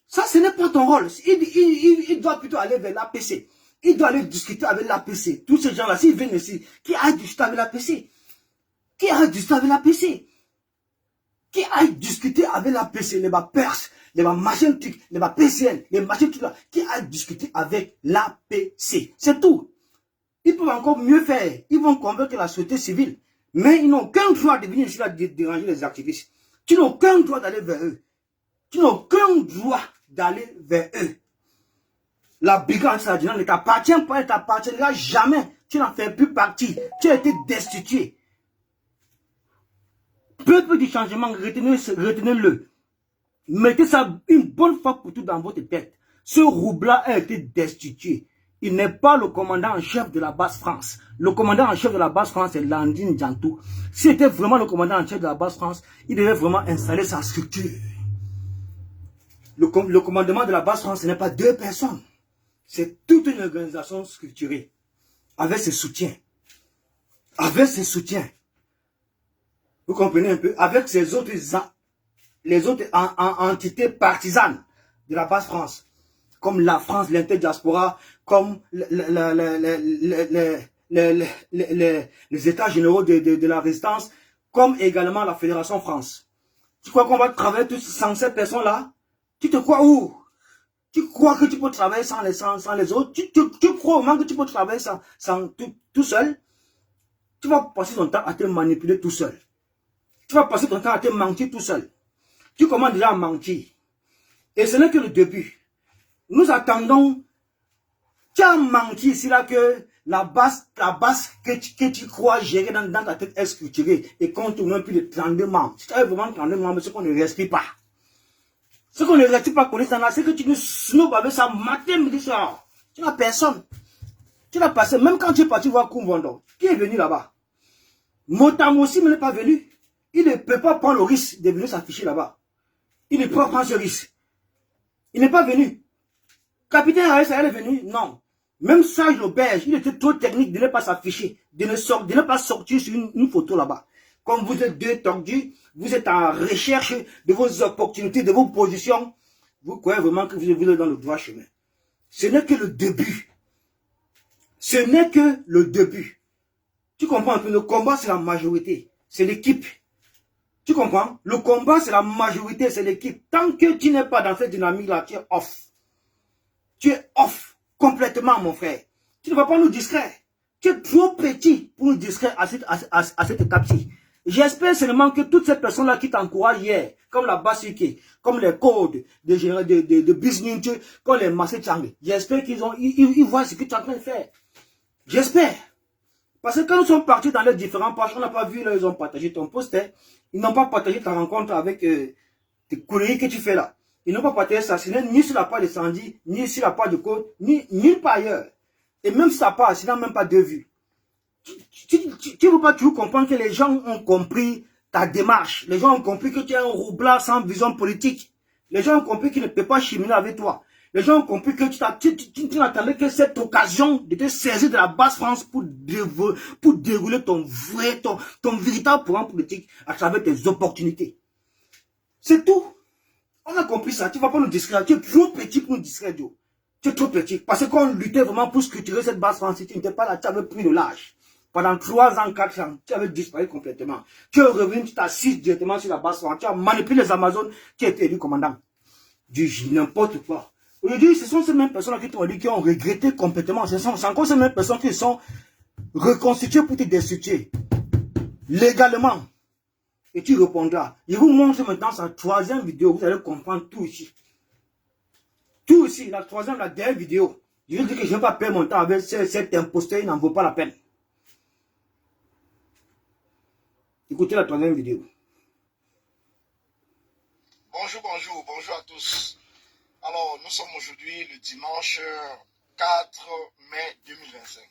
Ça ce n'est pas ton rôle. Il doit plutôt aller vers l'APC. Il doit aller discuter avec l'APC. Tous ces gens-là, s'ils viennent ici, qui aillent discuter avec l'APC? Qui aillent discuter avec l'APC? Qui aillent discuter avec l'APC? Les Perses, les machins trucs, les PCN, les machins trucs là. Qui aillent discuter avec l'APC? C'est tout. Ils peuvent encore mieux faire. Ils vont convaincre la société civile. Mais ils n'ont aucun droit de venir ici là déranger les activistes. Tu n'as aucun droit d'aller vers eux. Tu n'as aucun droit d'aller vers eux. La brigade sardinale ne t'appartient pas, ne t'appartiendra jamais. Tu n'en fais plus partie. Tu as été destitué. Peuple du changement, retenez-le. Mettez ça une bonne fois pour tout dans votre tête. Ce Roubla a été destitué. Il n'est pas le commandant en chef de la base France. Le commandant en chef de la base France, c'est Landine Diantou. S'il était vraiment le commandant en chef de la base France, il devait vraiment installer sa structure. Le commandement de la base France, ce n'est pas 2 personnes. C'est toute une organisation structurée. Avec ses soutiens. Avec ses soutiens. Vous comprenez un peu? Avec ses autres les autres entités partisanes de la base France, comme la France, l'interdiaspora, comme les états généraux de la résistance, comme également la Fédération France. Tu crois qu'on va travailler tous sans ces personnes-là? Tu te crois où? Tu crois que tu peux travailler sans les autres? Tu crois vraiment que tu peux travailler tout seul? Tu vas passer ton temps à te manipuler tout seul. Tu vas passer ton temps à te mentir tout seul. Tu commences déjà à mentir. Et ce n'est que le début. Nous attendons. Tu as menti ici là que la base que tu crois gérer dans ta tête est structurée et qu'on tourne plus de 32 membres. Si tu as vraiment 32 membres, c'est qu'on ne respire pas. Ce qu'on ne respire pas, c'est que tu nous snobes avec ça matin, midi, soir. Tu n'as personne. Tu l'as passé, même quand tu es parti voir Kumbondo, qui est venu là-bas? Motam aussi n'est pas venu. Il ne peut pas prendre le risque de venir s'afficher là-bas. Il ne peut pas prendre ce risque. Il n'est pas venu. Capitaine Harris, elle est venu? Non. Même Sage l'auberge, il était trop technique de ne pas s'afficher, de ne pas sortir sur une photo là-bas. Comme vous êtes deux tordus, vous êtes en recherche de vos opportunités, de vos positions, vous croyez vraiment que vous êtes dans le droit chemin. Ce n'est que le début. Ce n'est que le début. Tu comprends un peu? Le combat, c'est la majorité. C'est l'équipe. Tu comprends? Le combat, c'est la majorité, c'est l'équipe. Tant que tu n'es pas dans cette dynamique-là, tu es off. Tu es off complètement, mon frère. Tu ne vas pas nous distraire. Tu es trop petit pour nous distraire à cette étape-ci. J'espère seulement que toutes ces personnes-là qui t'encouragent hier, comme la Basuke, comme les codes de business, comme les Massé Chang, j'espère ils voient ce que tu es en train de faire. J'espère. Parce que quand nous sommes partis dans les différents pages, on n'a pas vu, là, ils ont partagé ton poster. Ils n'ont pas partagé ta rencontre avec tes collègues que tu fais là. Ils n'ont pas partagé ça, ni sur la page de Sandy, ni sur la page de Côte, ni nulle part ailleurs. Et même sur sa page, il n'a même pas de vues. Tu ne veux pas toujours comprendre que les gens ont compris ta démarche. Les gens ont compris que tu es un roublard sans vision politique. Les gens ont compris qu'ils ne peuvent pas cheminer avec toi. Les gens ont compris que tu n'attendais que cette occasion de te saisir de la base France pour dérouler ton véritable programme politique à travers tes opportunités. C'est tout. On a compris ça. Tu ne vas pas nous distraire. Tu es trop petit pour nous distraire, Joe. Tu es trop petit. Parce qu'on luttait vraiment pour structurer cette base France. Si tu n'étais pas là, tu avais pris de l'âge. Pendant 3 ans, 4 ans, tu avais disparu complètement. Tu es revenu, tu t'assises directement sur la base France. Tu as manipulé les Amazones, tu as été élu commandant. Du n'importe quoi. Aujourd'hui, ce sont ces mêmes personnes qui t'ont dit, qui ont regretté complètement. Ce sont encore ces mêmes personnes qui sont reconstituées pour te destituer. Légalement. Et tu répondras. Je vous montre maintenant sa 3e vidéo. Vous allez comprendre tout ici. Tout ici. La 3e, la dernière vidéo. Je vais dire que je ne vais pas perdre mon temps avec cet imposteur. Il n'en vaut pas la peine. Écoutez la 3e vidéo. Bonjour à tous. Alors, nous sommes aujourd'hui le dimanche 4 mai 2025.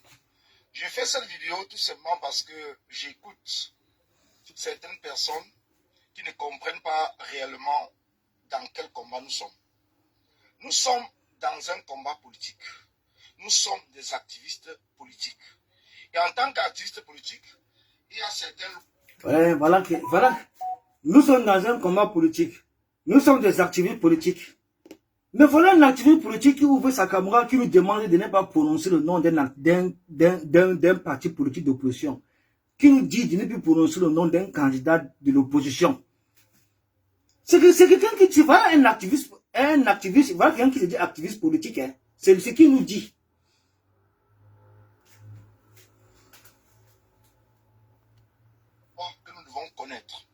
J'ai fait cette vidéo tout simplement parce que j'écoute certaines personnes qui ne comprennent pas réellement dans quel combat nous sommes. Nous sommes dans un combat politique. Nous sommes des activistes politiques. Et en tant qu'activistes politiques, il y a certaines... Voilà. Nous sommes dans un combat politique. Nous sommes des activistes politiques. Mais voilà un activiste politique qui ouvre sa caméra, qui nous demande de ne pas prononcer le nom d'un parti politique d'opposition. Qui nous dit de ne plus prononcer le nom d'un candidat de l'opposition. C'est quelqu'un qui dit, voilà un activiste, voilà quelqu'un qui se dit activiste politique, hein. C'est ce qu'il nous dit. Que nous devons connaître.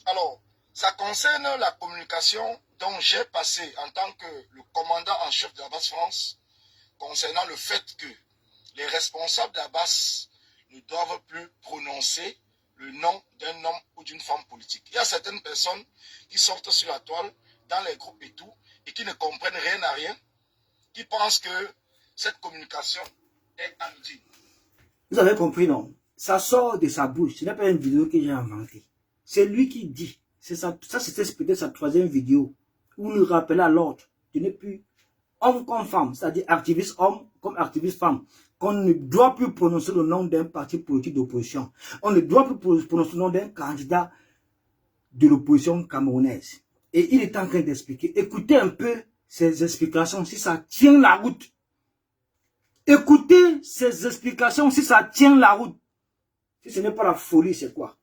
Alors, ça concerne la communication dont j'ai passé en tant que le commandant en chef de la base France, concernant le fait que les responsables de la base ne doivent plus prononcer le nom d'un homme ou d'une femme politique. Il y a certaines personnes qui sortent sur la toile, dans les groupes et tout, et qui ne comprennent rien à rien, qui pensent que cette communication est anodine. Vous avez compris, non? Ça sort de sa bouche. Ce n'est pas une vidéo que j'ai inventée. C'est lui qui dit. Ça c'était peut-être sa 3e vidéo. Où il rappelait à l'ordre. Tu n'es plus homme comme femme. C'est-à-dire activiste homme comme activiste femme. Qu'on ne doit plus prononcer le nom d'un parti politique d'opposition. On ne doit plus prononcer le nom d'un candidat de l'opposition camerounaise. Et il est en train d'expliquer. Écoutez un peu ses explications, si ça tient la route. Écoutez ses explications, si ça tient la route. Si ce n'est pas la folie, c'est quoi?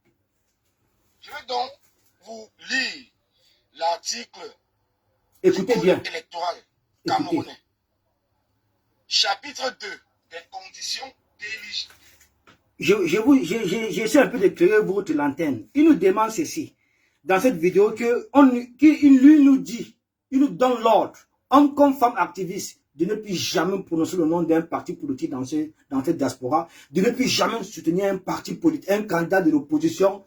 Je vais donc vous lire l'article Écoutez bien. Électoral Écoutez. camerounais. Chapitre 2 des conditions d'éligibilité. J'essaie un peu d'éclairer votre lanterne. Il nous demande ceci. Dans cette vidéo, qu'il lui nous dit, il nous donne l'ordre, homme comme femme activiste, de ne plus jamais prononcer le nom d'un parti politique dans cette diaspora, de ne plus jamais soutenir un parti politique, un candidat de l'opposition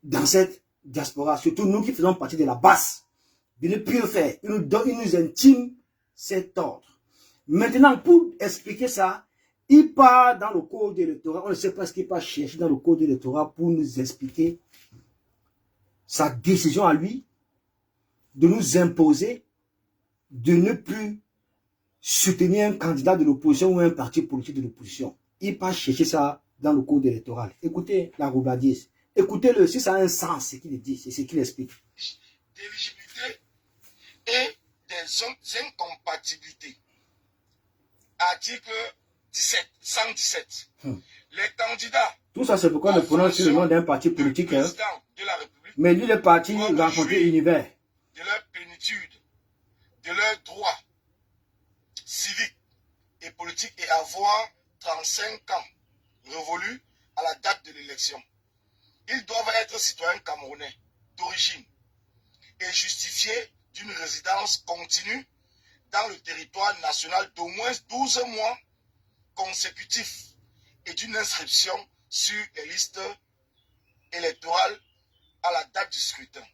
dans cette diaspora, surtout nous qui faisons partie de la base, de ne plus le faire. Il nous intime cet ordre. Maintenant, pour expliquer ça, il part dans le code électoral, on ne sait pas ce qu'il va chercher dans le code électoral pour nous expliquer sa décision à lui de nous imposer de ne plus soutenir un candidat de l'opposition ou un parti politique de l'opposition. Il va chercher ça dans le code électoral. Écoutez la roubladise. Écoutez-le, si ça a un sens, ce qu'il dit, c'est ce qu'il explique. D'éligibilité et des incompatibilités. Article 117. Les candidats. Tout ça, c'est pourquoi on prononce le nom d'un parti politique. De la République, mais lui, le parti rencontré univers. De leur plénitude, de leurs droits civiques et politiques et avoir 35 ans révolus à la date de l'élection. Ils doivent être citoyens camerounais d'origine et justifier d'une résidence continue dans le territoire national d'au moins 12 mois consécutifs et d'une inscription sur les listes électorales à la date du scrutin.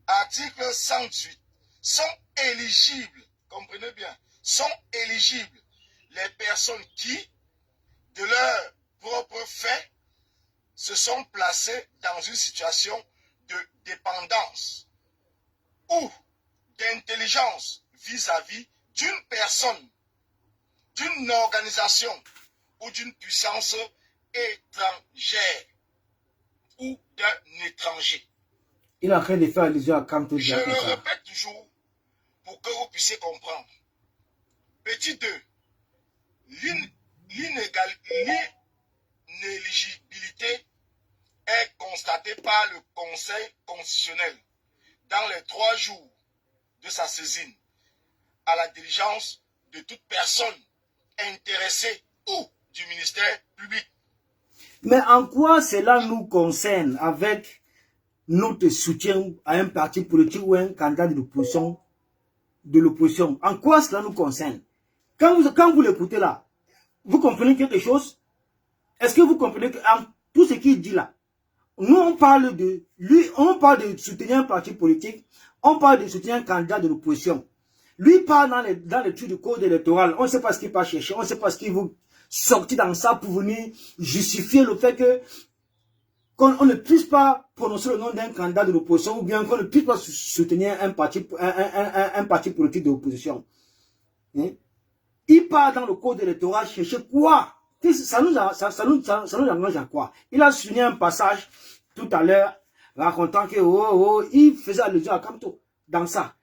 Article 118. Sont éligibles, comprenez bien, sont éligibles les personnes qui, de leur propre fait, se sont placées dans une situation de dépendance ou d'intelligence vis-à-vis d'une personne, d'une organisation ou d'une puissance étrangère ou d'un étranger. Il est en train de faire allusion à Kamto. Je le répète toujours pour que vous puissiez comprendre. Petit 2. L'inéligibilité est constatée par le Conseil constitutionnel dans les 3 jours de sa saisine à la diligence de toute personne intéressée ou du ministère public. Mais en quoi cela nous concerne avec notre soutien à un parti politique ou un candidat de l'opposition? En quoi cela nous concerne? Quand vous l'écoutez là, vous comprenez quelque chose? Est-ce que vous comprenez que tout ce qu'il dit là, nous on parle de lui, on parle de soutenir un parti politique, on parle de soutenir un candidat de l'opposition. Lui parle dans les trucs du code électoral, on ne sait pas ce qu'il va chercher, on ne sait pas ce qu'il veut sortir dans ça pour venir justifier le fait que qu'on ne puisse pas prononcer le nom d'un candidat de l'opposition ou bien qu'on ne puisse pas soutenir un parti politique de l'opposition. Hein? Il part dans le code électoral chercher quoi? Ça nous engage à quoi? Il a souligné un passage tout à l'heure racontant que il faisait allusion à Kamto dans ça.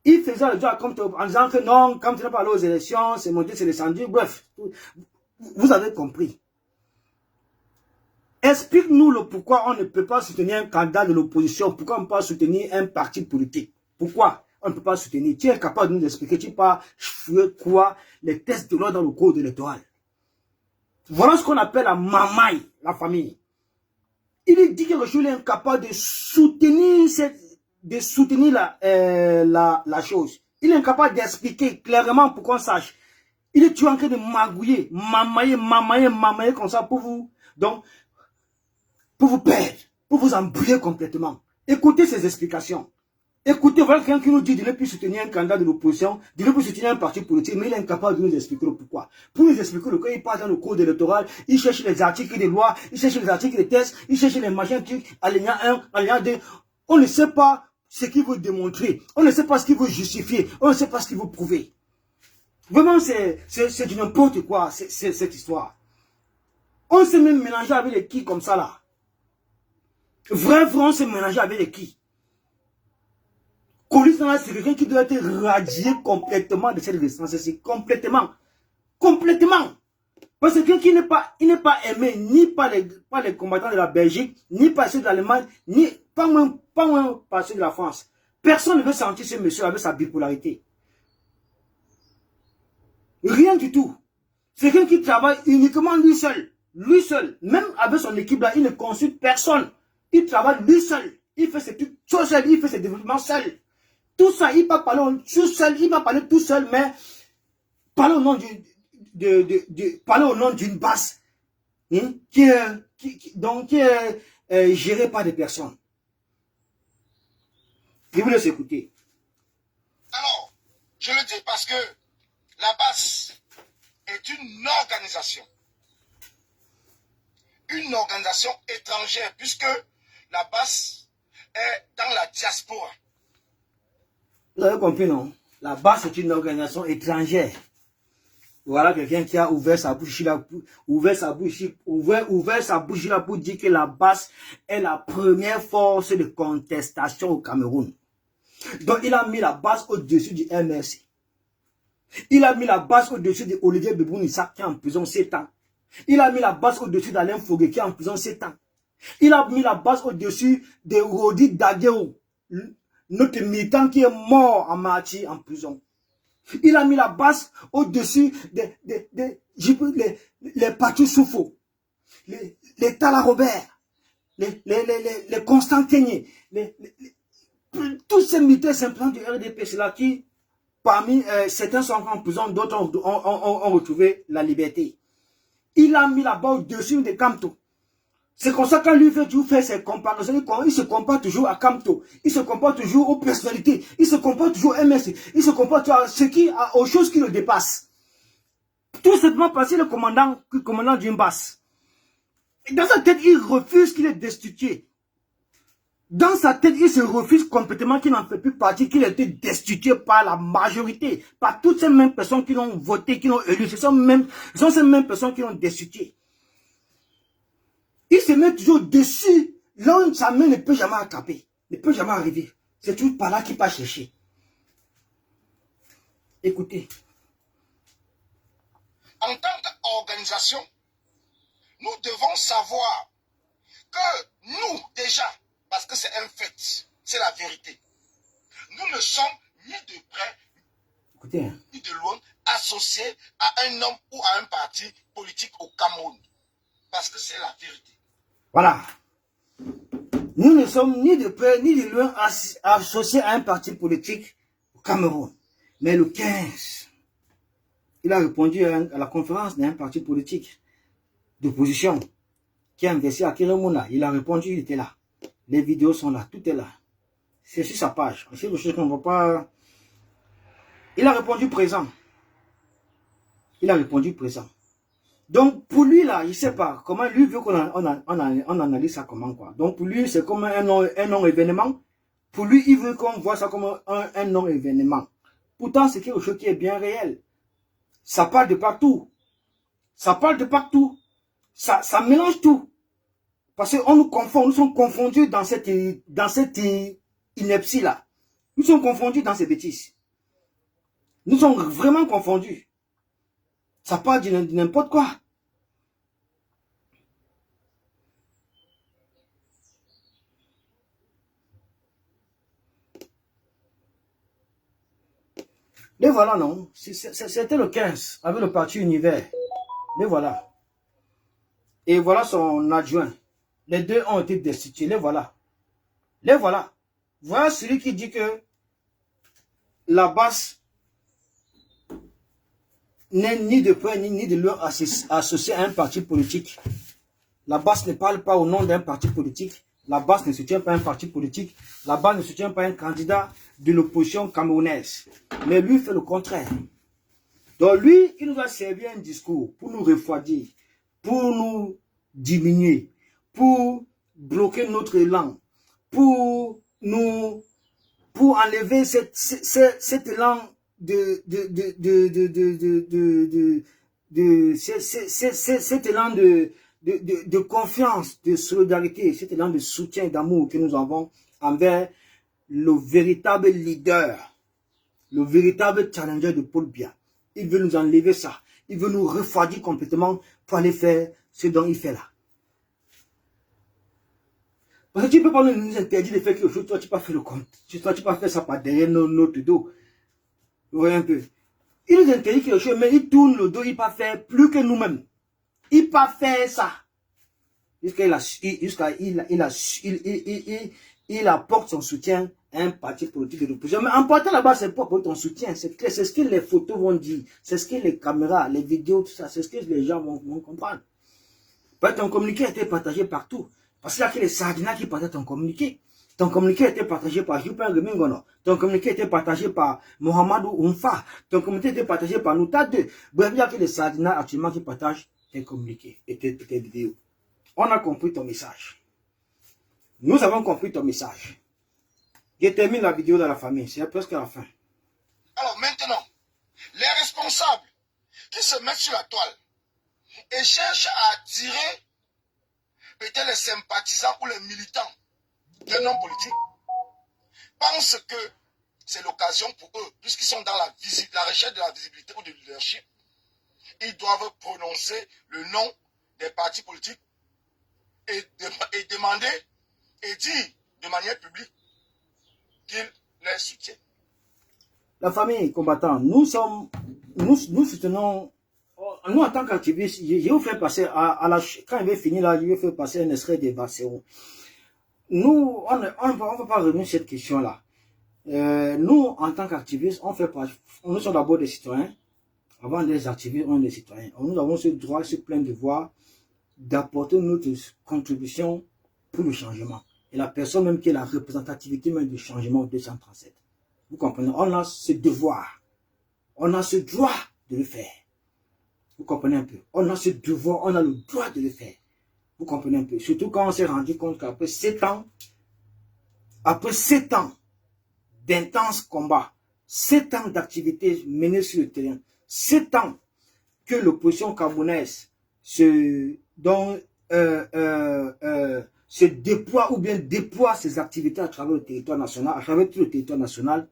Il faisait allusion à Kamto en disant que non, Kamto n'est pas allé aux élections, c'est monté, c'est descendu, bref. Vous avez compris. Explique-nous le pourquoi on ne peut pas soutenir un candidat de l'opposition, pourquoi on ne peut pas soutenir un parti politique. Pourquoi on ne peut pas soutenir? Tu es capable de nous expliquer, tu pas quoi les tests de l'ordre dans le code électoral. Voilà ce qu'on appelle la mamaille, la famille. Il dit quelque chose, il est incapable de soutenir la chose. Il est incapable d'expliquer clairement pour qu'on sache. Il est toujours en train de magouiller, mamailler comme ça pour vous. Donc, pour vous perdre, pour vous embrouiller complètement. Écoutez ces explications. Écoutez, voilà quelqu'un qui nous dit de ne plus soutenir un candidat de l'opposition, de ne plus soutenir un parti politique, mais il est incapable de nous expliquer le pourquoi. Pour nous expliquer le pourquoi, il passe dans le code électoral, il cherche les articles des lois, il cherche les articles des tests, il cherche les machins trucs, alinéa 1, alinéa 2. On ne sait pas ce qu'il veut démontrer, on ne sait pas ce qu'il veut justifier, on ne sait pas ce qu'il veut prouver. Vraiment, c'est du n'importe quoi, cette histoire. On s'est même mélangé avec les qui comme ça là. Vrai front se mélanger avec les qui? Colis, c'est quelqu'un qui doit être radié complètement de cette résistance. C'est complètement. Complètement. Parce que quelqu'un qui n'est pas aimé ni par les combattants de la Belgique, ni par ceux de l'Allemagne, ni pas moins par ceux de la France. Personne ne veut sentir ce monsieur avec sa bipolarité. Rien du tout. C'est quelqu'un qui travaille uniquement lui seul. Lui seul. Même avec son équipe là, il ne consulte personne. Il travaille lui seul. Il fait ses trucs tout seul. Il fait ses développements seul. Tout ça, il va parler tout seul. Il va parler tout seul, mais parler au nom parler au nom d'une base hein, qui est gérée par des personnes. Je vous laisse écouter. Alors, je le dis parce que la base est une organisation. Une organisation étrangère, puisque la base est dans la diaspora. Vous avez compris, non? La base est une organisation étrangère. Voilà quelqu'un qui a ouvert sa bouche là, ouvert sa bouche là pour dire que la base est la première force de contestation au Cameroun. Donc il a mis la base au-dessus du MRC. Il a mis la base au-dessus de Olivier Bebounissa qui est en prison 7 ans. Il a mis la base au-dessus d'Alain Fogué qui est en prison 7 ans. Il a mis la base au-dessus de Rodi Daguerre, notre militant qui est mort en martyr en prison. Il a mis la base au-dessus les Patou Soufo, les Tala Robert, les Constant Kenyé, tous ces militaires simplement du RDP, c'est là qui, parmi certains sont en prison, d'autres ont retrouvé la liberté. Il a mis la base au-dessus de Kamto. C'est comme ça quand lui veut toujours faire ses comparaisons, il se compare toujours à Kamto, il se compare toujours aux personnalités, il se compare toujours au MSC, il se compare toujours aux choses qui le dépassent. Tout simplement parce qu'il est le commandant d'une base. Dans sa tête, il refuse qu'il est destitué. Dans sa tête, il se refuse complètement qu'il n'en fait plus partie, qu'il a été destitué par la majorité, par toutes ces mêmes personnes qui l'ont voté, qui l'ont élu. Ce sont ces mêmes personnes qui l'ont destitué. Il se met toujours dessus, là où sa main ne peut jamais attraper, ne peut jamais arriver. C'est toujours par là qu'il va chercher. Écoutez. En tant qu'organisation, nous devons savoir que nous, déjà, parce que c'est un fait, c'est la vérité, nous ne sommes ni de près, écoutez, ni de loin associés à un homme ou à un parti politique au Cameroun. Parce que c'est la vérité. Voilà. Nous ne sommes ni de près ni de loin associés à un parti politique au Cameroun. Mais le 15, il a répondu à la conférence d'un parti politique d'opposition qui a investi à Kiremouna. Il a répondu, il était là. Les vidéos sont là, tout est là. C'est sur sa page. C'est quelque chose qu'on ne voit pas. Il a répondu présent. Il a répondu présent. Donc, pour lui, là, il ne sait pas comment lui veut qu'on analyse ça comment, quoi. Donc, pour lui, c'est comme un non-événement. Pour lui, il veut qu'on voit ça comme un non-événement. Pourtant, c'est quelque chose qui est bien réel. Ça parle de partout. Ça parle de partout. Ça mélange tout. Parce qu'on nous confond, nous sommes confondus dans cette ineptie-là. Nous sommes confondus dans ces bêtises. Nous sommes vraiment confondus. Ça parle de n'importe quoi. Les voilà, non? C'était le 15, avec le parti Univers. Les voilà. Et voilà son adjoint. Les deux ont été destitués. Les voilà. Les voilà. Voilà celui qui dit que la base n'est ni de près ni de loin associée à un parti politique. La base ne parle pas au nom d'un parti politique. La base ne soutient pas un parti politique. La base ne soutient pas un candidat de l'opposition camerounaise. Mais lui fait le contraire. Donc lui, il nous a servi un discours pour nous refroidir, pour nous diminuer, pour bloquer notre élan, pour enlever cet élan cet élan de confiance, de solidarité, cet élan de soutien et d'amour que nous avons envers le véritable leader, le véritable challenger de Paul Biya. Il veut nous enlever ça. Il veut nous refroidir complètement pour aller faire ce dont il fait là. Parce que tu ne peux pas nous interdire de faire quelque chose, toi tu n'as pas fait le compte. Toi tu n'as pas fait ça par derrière notre dos. Vous voyez un peu. Il nous interdit quelque chose, mais il tourne le dos, il ne peut pas faire plus que nous-mêmes. Il ne peut pas faire ça. Il apporte son soutien à un parti politique de l'opposition. Mais en partant là-bas, c'est pas pour ton soutien. C'est ce que les photos vont dire. C'est ce que les caméras, les vidéos, tout ça. C'est ce que les gens vont comprendre. Parce que ton communiqué a été partagé partout. Parce qu'il y a que les Sardina qui partagent ton communiqué. Ton communiqué a été partagé par Jupin Remingono. Ton communiqué a été partagé par Mohamedou Oumfa. Ton communiqué a été partagé par Nouta 2. Bref, il y a que les Sardina actuellement qui partagent tes communiqués et tes vidéos. On a compris ton message. Nous avons compris ton message. Je termine la vidéo dans la famille. C'est presque à la fin. Alors maintenant, les responsables qui se mettent sur la toile et cherchent à attirer peut-être les sympathisants ou les militants d'un homme politique pensent que c'est l'occasion pour eux, puisqu'ils sont dans la recherche de la visibilité ou du leadership, ils doivent prononcer le nom des partis politiques et demander et dire de manière publique qu'ils les soutiennent. La famille combattante, nous soutenons, nous en tant qu'activistes, je vais vous faire passer, quand il va finir là, je vais faire passer un extrait de Bassero. Nous, on ne va pas revenir sur cette question-là. Nous, en tant qu'activistes, nous sommes d'abord des citoyens. Avant des activistes, on est des citoyens. Nous avons ce droit, ce plein devoir d'apporter notre contribution pour le changement. Et la personne même qui est la représentativité même du changement 237. Vous comprenez? On a ce devoir. On a ce droit de le faire. Vous comprenez un peu? On a ce devoir, on a le droit de le faire. Vous comprenez un peu? Surtout quand on s'est rendu compte qu'après 7 ans d'intenses combats, 7 ans d'activités menées sur le terrain, 7 ans que l'opposition camerounaise se déploie ou bien déploie ses activités à travers le territoire national, à travers tout le territoire national,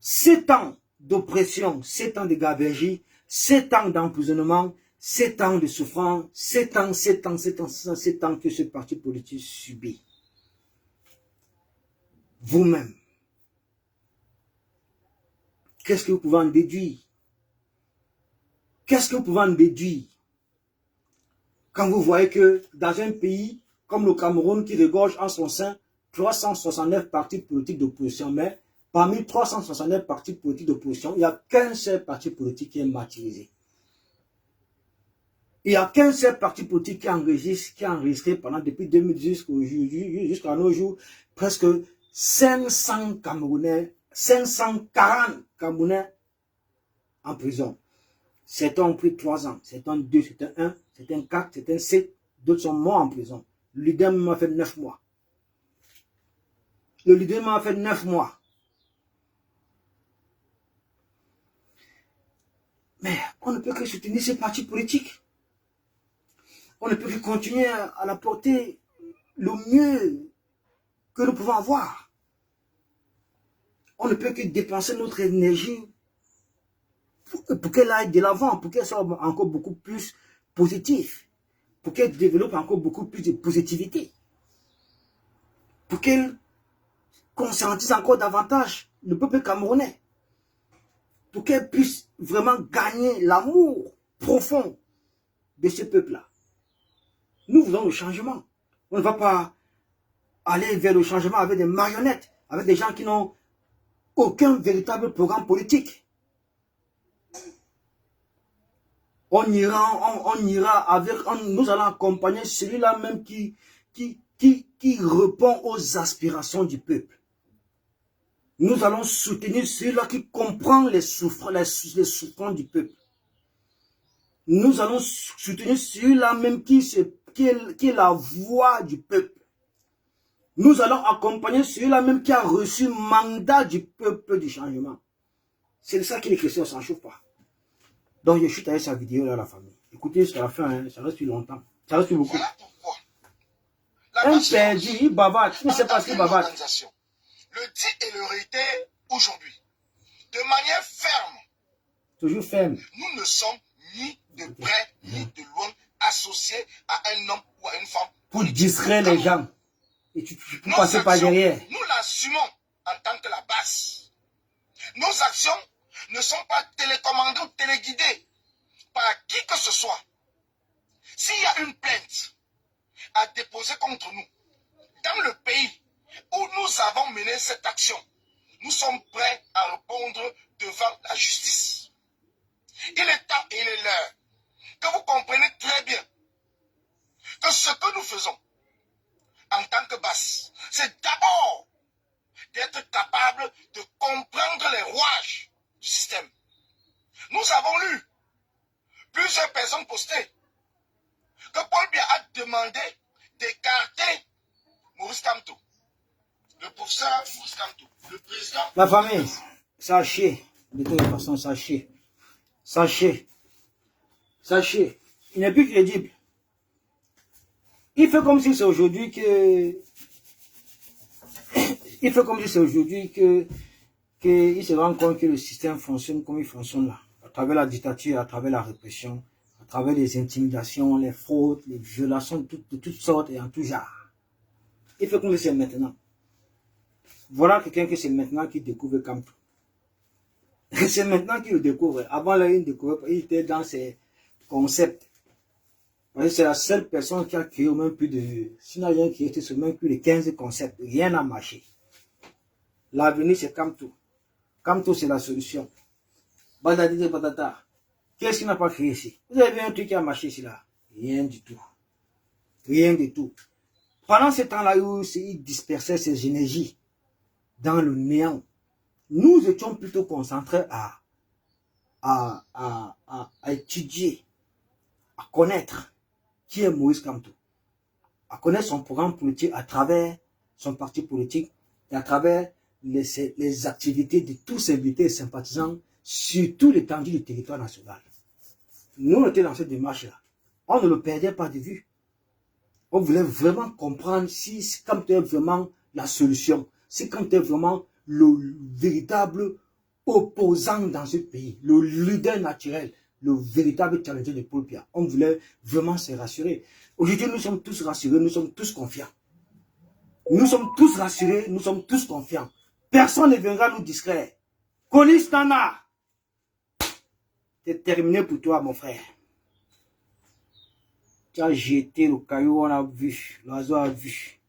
7 ans d'oppression, 7 ans de gabegie, 7 ans d'emprisonnement, 7 ans de souffrance, 7 ans que ce parti politique subit. Vous-même, qu'est-ce que vous pouvez en déduire? Qu'est-ce que vous pouvez en déduire quand vous voyez que dans un pays comme le Cameroun qui regorge en son sein 369 partis politiques d'opposition, mais parmi 369 partis politiques d'opposition, il n'y a qu'un seul parti politique qui est martyrisé. Il n'y a qu'un seul parti politique qui a enregistré pendant depuis 2010 jusqu'à nos jours presque 500 Camerounais, 540 Camerounais en prison. Certains ont pris 3 ans, certains 2, certains 1, certains 4, certains 7, d'autres sont morts en prison. Le leader m'a fait 9 mois. Le leader m'a fait 9 mois. Mais on ne peut que soutenir ces partis politiques. On ne peut que continuer à l'apporter le mieux que nous pouvons avoir. On ne peut que dépenser notre énergie pour qu'elle aille de l'avant, pour qu'elle soit encore beaucoup plus positive, pour qu'elle développe encore beaucoup plus de positivité, pour qu'elle conscientise encore davantage le peuple camerounais, pour qu'elle puisse vraiment gagner l'amour profond de ce peuple-là. Nous voulons le changement. On ne va pas aller vers le changement avec des marionnettes, avec des gens qui n'ont aucun véritable programme politique. On ira avec, nous allons accompagner celui-là même qui répond aux aspirations du peuple. Nous allons soutenir celui-là qui comprend les souffrances du peuple. Nous allons soutenir celui-là même qui est la voix du peuple. Nous allons accompagner celui-là même qui a reçu mandat du peuple du changement. C'est de ça qu'il est question, on ne s'en chauffe pas. Donc je chute avec sa vidéo là, la famille. Écoutez jusqu'à la fin, hein, ça reste plus longtemps. Ça reste beaucoup. Voilà pourquoi Un perdu, il bavarde. Tu ne sais pas ce qu'il bavarde. Le dit et le réitère aujourd'hui. De manière ferme. Toujours ferme. Nous ne sommes ni de près ni de loin associés à un homme ou à une femme. Pour distraire les gens. Et tu peux passer par derrière. Nous l'assumons en tant que la base. Nos actions ne sont pas télécommandées ou téléguidées par qui que ce soit. S'il y a une plainte à déposer contre nous dans le pays où nous avons mené cette action, nous sommes prêts à répondre devant la justice. Il est temps et il est l'heure que vous compreniez très bien que ce que nous faisons en tant que base, c'est d'abord d'être capable de comprendre les rouages du système. Nous avons lu plusieurs personnes postées que Paul Biya a demandé d'écarter Maurice Kamto, le professeur Maurice Kamto, le président. La famille, sachez, de toute façon, sachez, il n'est plus crédible. Il fait comme si c'est aujourd'hui que... Il fait comme si c'est aujourd'hui qu'il se rend compte que le système fonctionne comme il fonctionne là. À travers la dictature, à travers la répression, à travers les intimidations, les fraudes, les violations de toutes sortes et en tout genre. Il fait comme si c'est maintenant. Voilà quelqu'un que c'est maintenant qui découvre Kamto. C'est maintenant qu'il le découvre. Avant là, il ne découvrait pas. Il était dans ses concepts. C'est la seule personne qui a créé au même plus de... Sinon, rien qui était sur même plus de 15 concepts. Rien n'a marché. L'avenir, c'est Kamto. Kamto, c'est la solution. Badadide badata. Qu'est-ce qu'il n'a pas créé ici? Vous avez vu un truc qui a marché ici là? Rien du tout. Rien du tout. Pendant ce temps-là, il dispersait ses énergies dans le néant. Nous étions plutôt concentrés à étudier, à connaître qui est Maurice Kamto, à connaître son programme politique à travers son parti politique et à travers les activités de tous ses militaires et sympathisants sur tout l'étendue du territoire national. Nous, on était dans cette démarche-là. On ne le perdait pas de vue. On voulait vraiment comprendre si Kamto est vraiment la solution, si Kamto est vraiment le véritable opposant dans ce pays, le leader naturel, le véritable challenger de Paul Biya. On voulait vraiment se rassurer. Aujourd'hui, nous sommes tous rassurés, nous sommes tous confiants. Nous sommes tous rassurés, nous sommes tous confiants. Personne ne viendra nous distraire. Colis Tana, c'est terminé pour toi, mon frère. Tu as jeté le caillou, on a vu, l'oiseau a vu.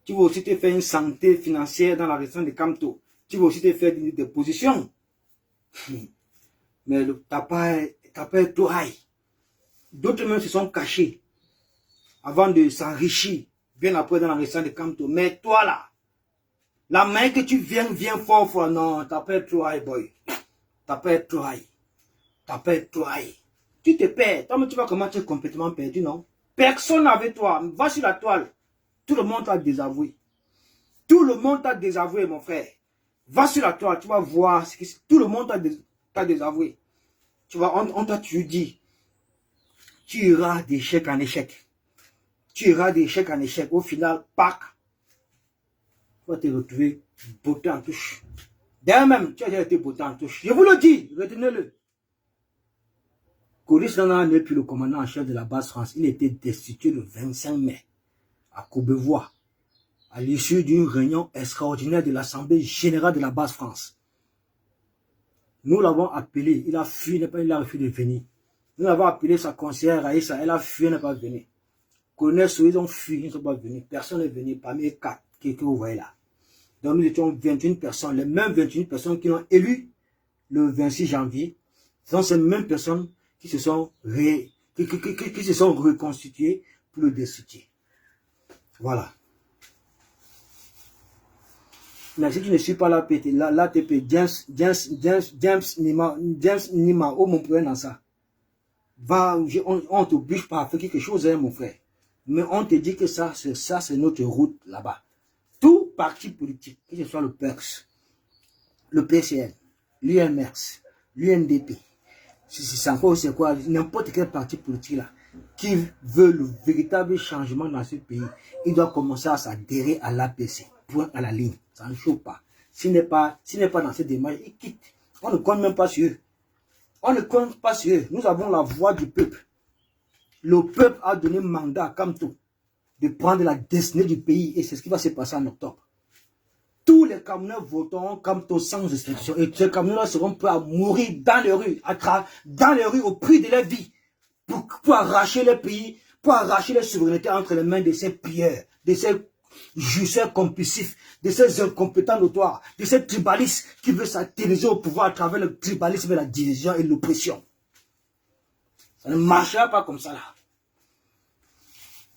Tu vas aussi te faire une santé financière dans la région de Kamto. Tu vas aussi te faire des positions. Mais ta paix est trop high. D'autres même se sont cachés avant de s'enrichir bien après dans la région de Kamto. Mais toi là, la main que tu viens fort, non, ta paix est trop high, boy. Ta paix est trop high. Ta paix est trop high. Tu te perds. Toi, tu vas comment tu es complètement perdu, non? Personne avec toi. Va sur la toile. Tout le monde t'a désavoué. Tout le monde t'a désavoué, mon frère. Va sur la toile, tu vas voir ce que tout le monde t'a désavoué. Tu vas, on t'a dit, tu iras d'échec en échec. Tu iras d'échec en échec. Au final, pack, tu vas te retrouver botté en touche. D'ailleurs même, tu as déjà été botté en touche. Je vous le dis, retenez-le. Coris Nana n'est plus le commandant en chef de la base France. Il était destitué le 25 mai à Courbevoie, à l'issue d'une réunion extraordinaire de l'Assemblée générale de la base France. Nous l'avons appelé, il a fui, il a refusé de venir. Nous l'avons appelé sa conseillère Aïssa, elle a fui, elle n'est pas venue. Colonel Sow, ils ont fui, ils ne sont pas venus. Personne n'est venu parmi les 4 que vous voyez là. Donc nous étions 21 personnes, les mêmes 21 personnes qui l'ont élu le 26 janvier. Ce sont ces mêmes personnes qui se sont, reconstituées pour le destituer. Voilà. Mais si tu ne suis pas là, l'ATP, James Nima, oh mon frère, dans ça. Va, on t'oblige pas à faire quelque chose, hein, mon frère. Mais on te dit que ça, c'est notre route là-bas. Tout parti politique, que ce soit le PERS, le PCN, l'UMS, l'UNDP, c'est encore, c'est quoi, n'importe quel parti politique là. qui veut le véritable changement dans ce pays, il doit commencer à s'adhérer à l'APC. Point à la ligne. Ça ne chauffe pas. S'il n'est pas dans cette démarche, il quitte. On ne compte même pas sur eux. On ne compte pas sur eux. Nous avons la voix du peuple. Le peuple a donné mandat à Kamto de prendre la destinée du pays. Et c'est ce qui va se passer en octobre. Tous les Camerounais voteront Kamto sans restriction. Et ces Camerounais seront prêts à mourir dans les rues, au prix de leur vie. Pour arracher le pays, pour arracher la souveraineté entre les mains de ces pilleurs, de ces jouisseurs compulsifs, de ces incompétents notoires, de ces tribalistes qui veulent s'attirer au pouvoir à travers le tribalisme et la division et l'oppression. Ça ne marchera pas comme ça là.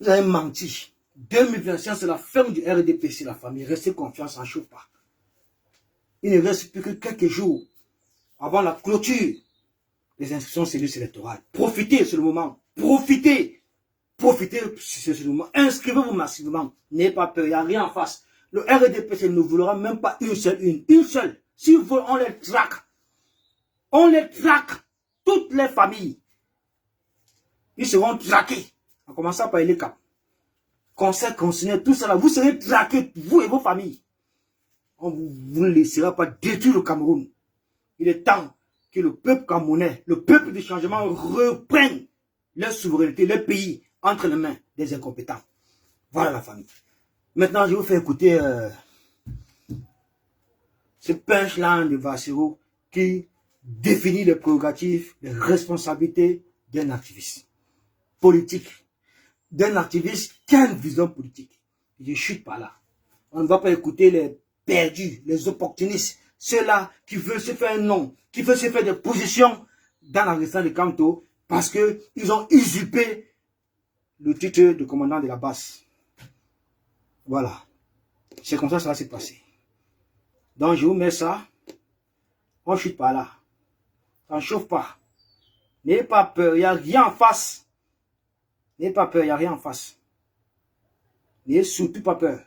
Vous avez menti. 2025, c'est la ferme du RDPC, la famille. Restez confiants, ça ne chauffe pas. Il ne reste plus que quelques jours avant la clôture des inscriptions cellules électorales. Profitez, c'est le moment. Profitez. Profitez, c'est le moment. Inscrivez-vous massivement. N'ayez pas peur, il n'y a rien en face. Le RDPC ne voudra même pas une seule. Une seule. S'ils veulent, on les traque. On les traque. Toutes les familles. Ils seront traqués. En commençant par les cap. Conseil constitutionnel, tout ça là, vous serez traqués, vous et vos familles. On vous ne laissera pas détruire le Cameroun. Il est temps que le peuple camerounais, le peuple du changement reprenne leur souveraineté, leur pays entre les mains des incompétents. Voilà la famille. Maintenant, je vais vous faire écouter ce punchline de Vassero qui définit les prérogatives, les responsabilités d'un activiste politique. D'un activiste qui a une vision politique. Je chute par là. On ne va pas écouter les perdus, les opportunistes, ceux-là qui veulent se faire un nom, qui veulent se faire des positions dans la restante de Kamto parce qu'ils ont usurpé le titre de commandant de la base. Voilà. C'est comme ça que ça va se passer. Donc je vous mets ça. On chute par là. Ça ne chauffe pas. N'ayez pas peur, il n'y a rien en face. N'ayez pas peur, il n'y a rien en face. N'ayez surtout pas peur.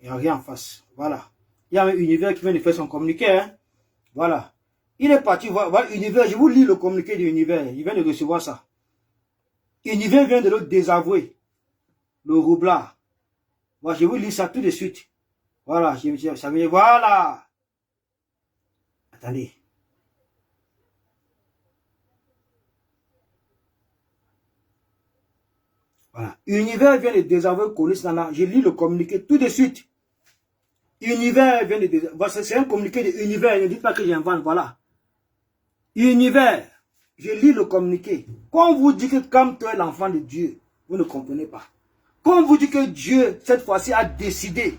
Il n'y a rien en face. Voilà. Il y a un univers qui vient de faire son communiqué. Hein? Voilà. Il est parti voir. Voilà, univers. Je vous lis le communiqué de l'univers. Il vient de recevoir ça. Univers vient de le désavouer. Le roublard. Voilà, je vous lis ça tout de suite. Voilà. Ça veut dire, voilà. Attendez. Voilà. Univers vient de désavouer Colis Nana. Je lis le communiqué tout de suite. Univers vient de désavouer. C'est un communiqué de Univers. Ne dites pas que j'invente. Voilà. Univers. Je lis le communiqué. Quand on vous dit que comme toi est l'enfant de Dieu, vous ne comprenez pas. Quand on vous dit que Dieu, cette fois-ci, a décidé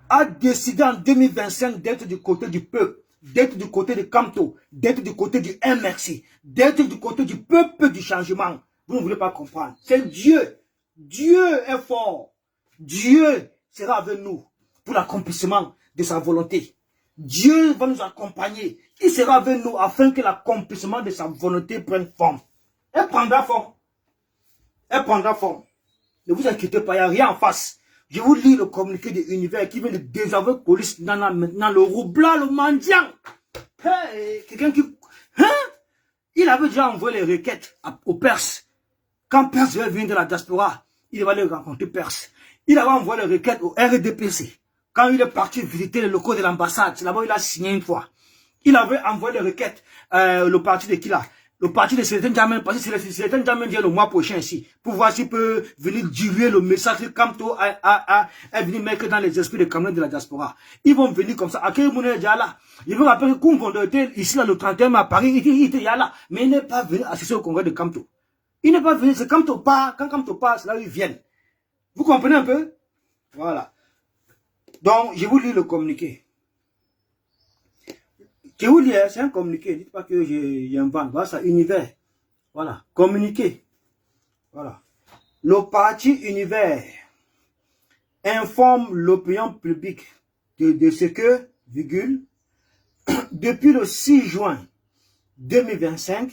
en 2025 d'être du côté du peuple, d'être du côté de Kamto, d'être du côté du MRC, d'être du côté du peuple du changement. Vous ne voulez pas comprendre. C'est Dieu. Dieu est fort. Dieu sera avec nous pour l'accomplissement de sa volonté. Dieu va nous accompagner. Il sera avec nous afin que l'accomplissement de sa volonté prenne forme. Elle prendra forme. Elle prendra forme. Ne vous inquiétez pas, il n'y a rien en face. Je vous lis le communiqué de l'univers qui vient de désavouer Colis Nana maintenant, le roublard, le mendiant. Hey, quelqu'un qui... Hein? Il avait déjà envoyé les requêtes aux Perses. Quand Perse va venir de la diaspora, il va aller rencontrer Perse. Il avait envoyé les requêtes au RDPC. Quand il est parti visiter les locaux de l'ambassade, c'est là-bas il a signé une fois. Il avait envoyé les requêtes, le parti de qui là? Le parti de Sélétin Djamen, parce que Sélétin Djamen vient le mois prochain ici, pour voir s'il peut venir diluer le message que Kamto est venu mettre dans les esprits des Camerounais de la diaspora. Ils vont venir comme ça. Akei Moune est déjà là. Je vous rappelle que Koumvon était ici là, le 31 mai à Paris, il était là. Mais il n'est pas venu assister au congrès de Kamto. Il n'est pas venu, c'est Kamto part. Quand Kamto passe, là ils viennent. Vous comprenez un peu? Voilà. Donc, je vous lis le communiqué. Je vous lis, c'est un communiqué. Dites pas que j'invente. Voilà, ça, univers. Voilà. Communiqué. Voilà. Le parti univers informe l'opinion publique de ce que, virgule, depuis le 6 juin 2025,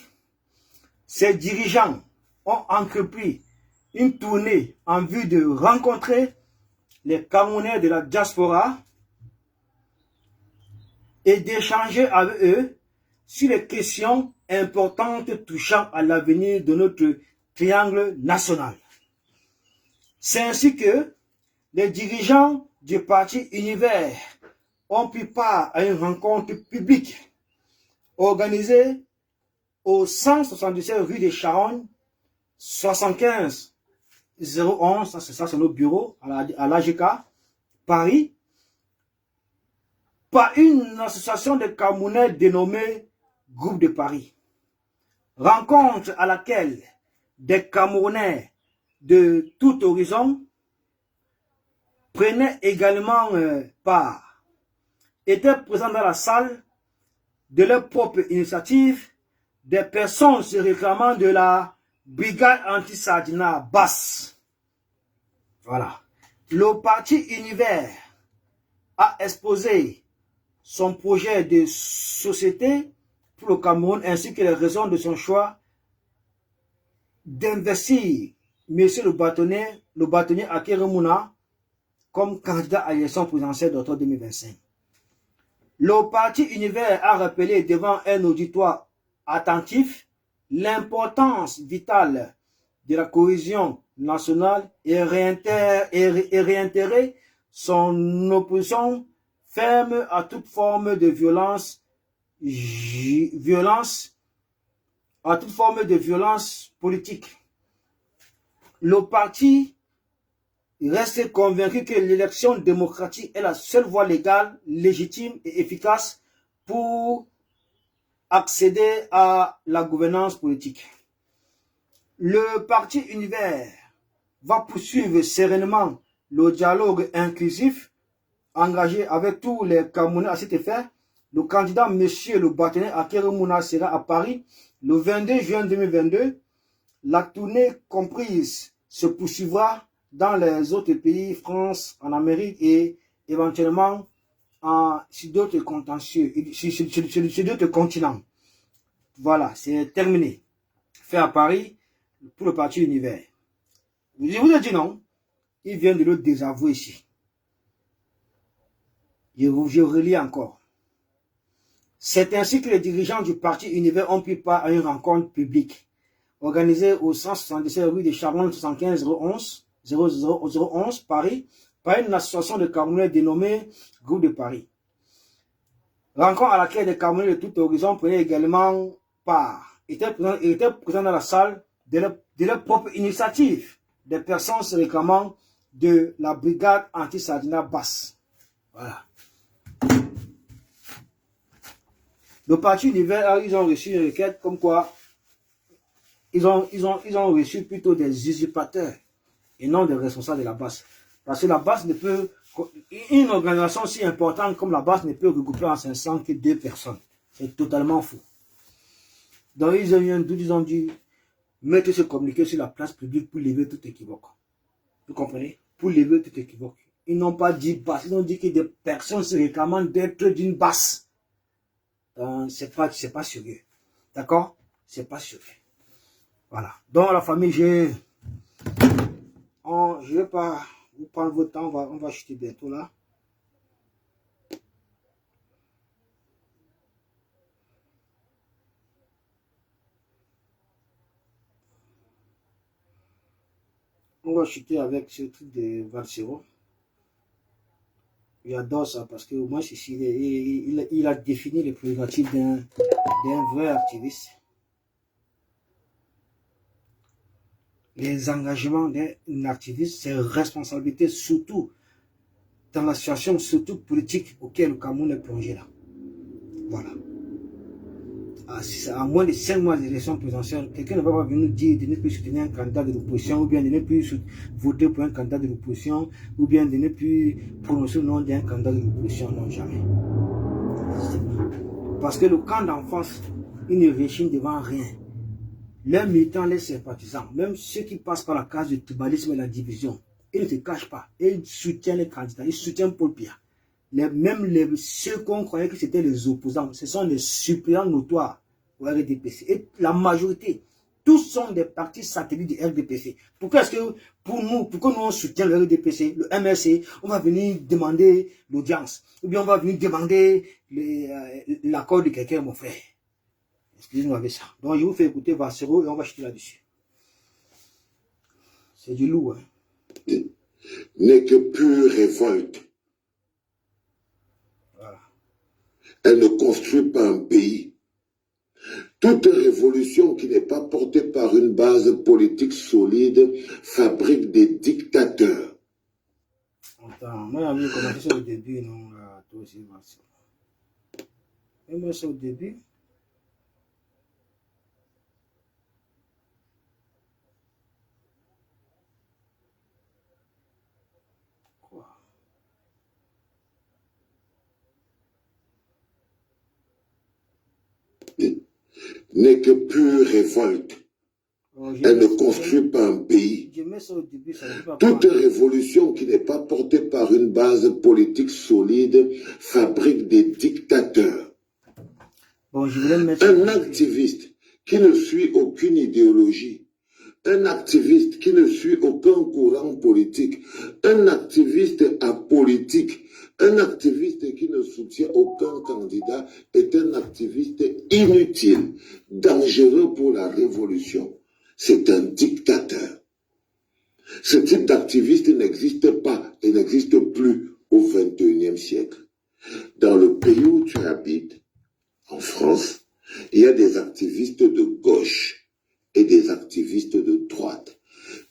ses dirigeants ont entrepris une tournée en vue de rencontrer les Camerounais de la diaspora et d'échanger avec eux sur les questions importantes touchant à l'avenir de notre triangle national. C'est ainsi que les dirigeants du parti Univers ont pris part à une rencontre publique organisée au 177 rue des Charognes, 75 011, ça c'est notre bureau à l'AGK, Paris, par une association de Camerounais dénommée Groupe de Paris. Rencontre à laquelle des Camerounais de tout horizon prenaient également part, étaient présents dans la salle de leur propre initiative des personnes se réclamant de la brigade anti-Sardina basse. Voilà. Le parti Univers a exposé son projet de société pour le Cameroun ainsi que les raisons de son choix d'investir M. le bâtonnier Akeremouna comme candidat à l'élection présidentielle d'octobre 2025. Le parti Univers a rappelé devant un auditoire attentif l'importance vitale de la cohésion nationale et réintégrer son opposition ferme à toute forme de violence politique. Le parti reste convaincu que l'élection démocratique est la seule voie légale, légitime et efficace pour accéder à la gouvernance politique. Le parti Univers va poursuivre sereinement le dialogue inclusif engagé avec tous les Camerounais à cet effet. Le candidat M. le bâtonnier Akeremouna sera à Paris le 22 juin 2022. La tournée comprise se poursuivra dans les autres pays, France, en Amérique et éventuellement sur d'autres contentieux, sur d'autres continents. Voilà, c'est terminé. Fait à Paris pour le parti Univers. Je vous ai dit non, il vient de le désavouer ici. Je relis encore. C'est ainsi que les dirigeants du parti Univers ont pris part à une rencontre publique organisée au 177 rue des Charognes 75 011 Paris par une association de Camerounais dénommée Groupe de Paris. Rencontre à laquelle des Camerounais de tout horizon prenaient également part. Étaient présents dans la salle de leur propre initiative des personnes se réclamant de la brigade anti-Sardina basse. Voilà. Le parti Univers, ils ont reçu une requête comme quoi ils ont reçu plutôt des usurpateurs et non des responsables de la base. Parce que la base ne peut, une organisation si importante comme la base ne peut regrouper en 500 que 2 personnes. C'est totalement faux. Donc ils ont eu un doute, ils ont dû mettre ce communiqué sur la place publique pour lever toute équivoque. Vous comprenez? Pour lever toute équivoque. Ils n'ont pas dit basse, ils ont dit que des personnes se réclamant d'être d'une basse. C'est pas sérieux. D'accord? C'est pas sérieux. Voilà. Donc la famille, je vais pas vous prendre votre temps, on va acheter bientôt là. On va chuter avec ce truc de Valsero. J'adore ça parce qu'au moins il a défini les prérogatives d'un vrai activiste. Les engagements d'un activiste, ses responsabilités, surtout dans la situation, surtout politique auquel le Cameroun est plongé là. Voilà. À moins de 5 mois d'élection présidentielle, quelqu'un ne va pas venir dire de ne plus soutenir un candidat de l'opposition, ou bien de ne plus voter pour un candidat de l'opposition, ou bien de ne plus prononcer le nom d'un candidat de l'opposition. Non, jamais. Parce que le camp d'en face, il ne réchigne devant rien. Leurs militants, les sympathisants, même ceux qui passent par la case du tribalisme et la division, ils ne se cachent pas. Ils soutiennent les candidats, ils soutiennent Paul Biya. Même ceux qu'on croyait que c'était les opposants, ce sont les suppléants notoires au RDPC. Et la majorité, tous sont des partis satellites du RDPC. Pourquoi est-ce que pourquoi nous on soutient le RDPC, le MRC, on va venir demander l'audience, ou bien on va venir demander l'accord de quelqu'un, mon frère. Excusez-nous avec ça. Donc, je vous fais écouter Vassero et on va jeter là-dessus. C'est du lourd. Hein. N'est que pure révolte. Voilà. Elle ne construit pas un pays. Toute révolution qui n'est pas portée par une base politique solide fabrique des dictateurs. Attends, moi, j'ai commencé ça au début, non? Là, toi aussi, Vassero. Et moi, ça au début. N'est que pure révolte. Elle ne construit pas un pays. Toute révolution qui n'est pas portée par une base politique solide fabrique des dictateurs. Un activiste qui ne suit aucune idéologie, un activiste qui ne suit aucun courant politique, un activiste apolitique, un activiste qui ne soutient aucun candidat est un activiste inutile, dangereux pour la révolution. C'est un dictateur. Ce type d'activiste n'existe pas et n'existe plus au XXIe siècle. Dans le pays où tu habites, en France, il y a des activistes de gauche et des activistes de droite.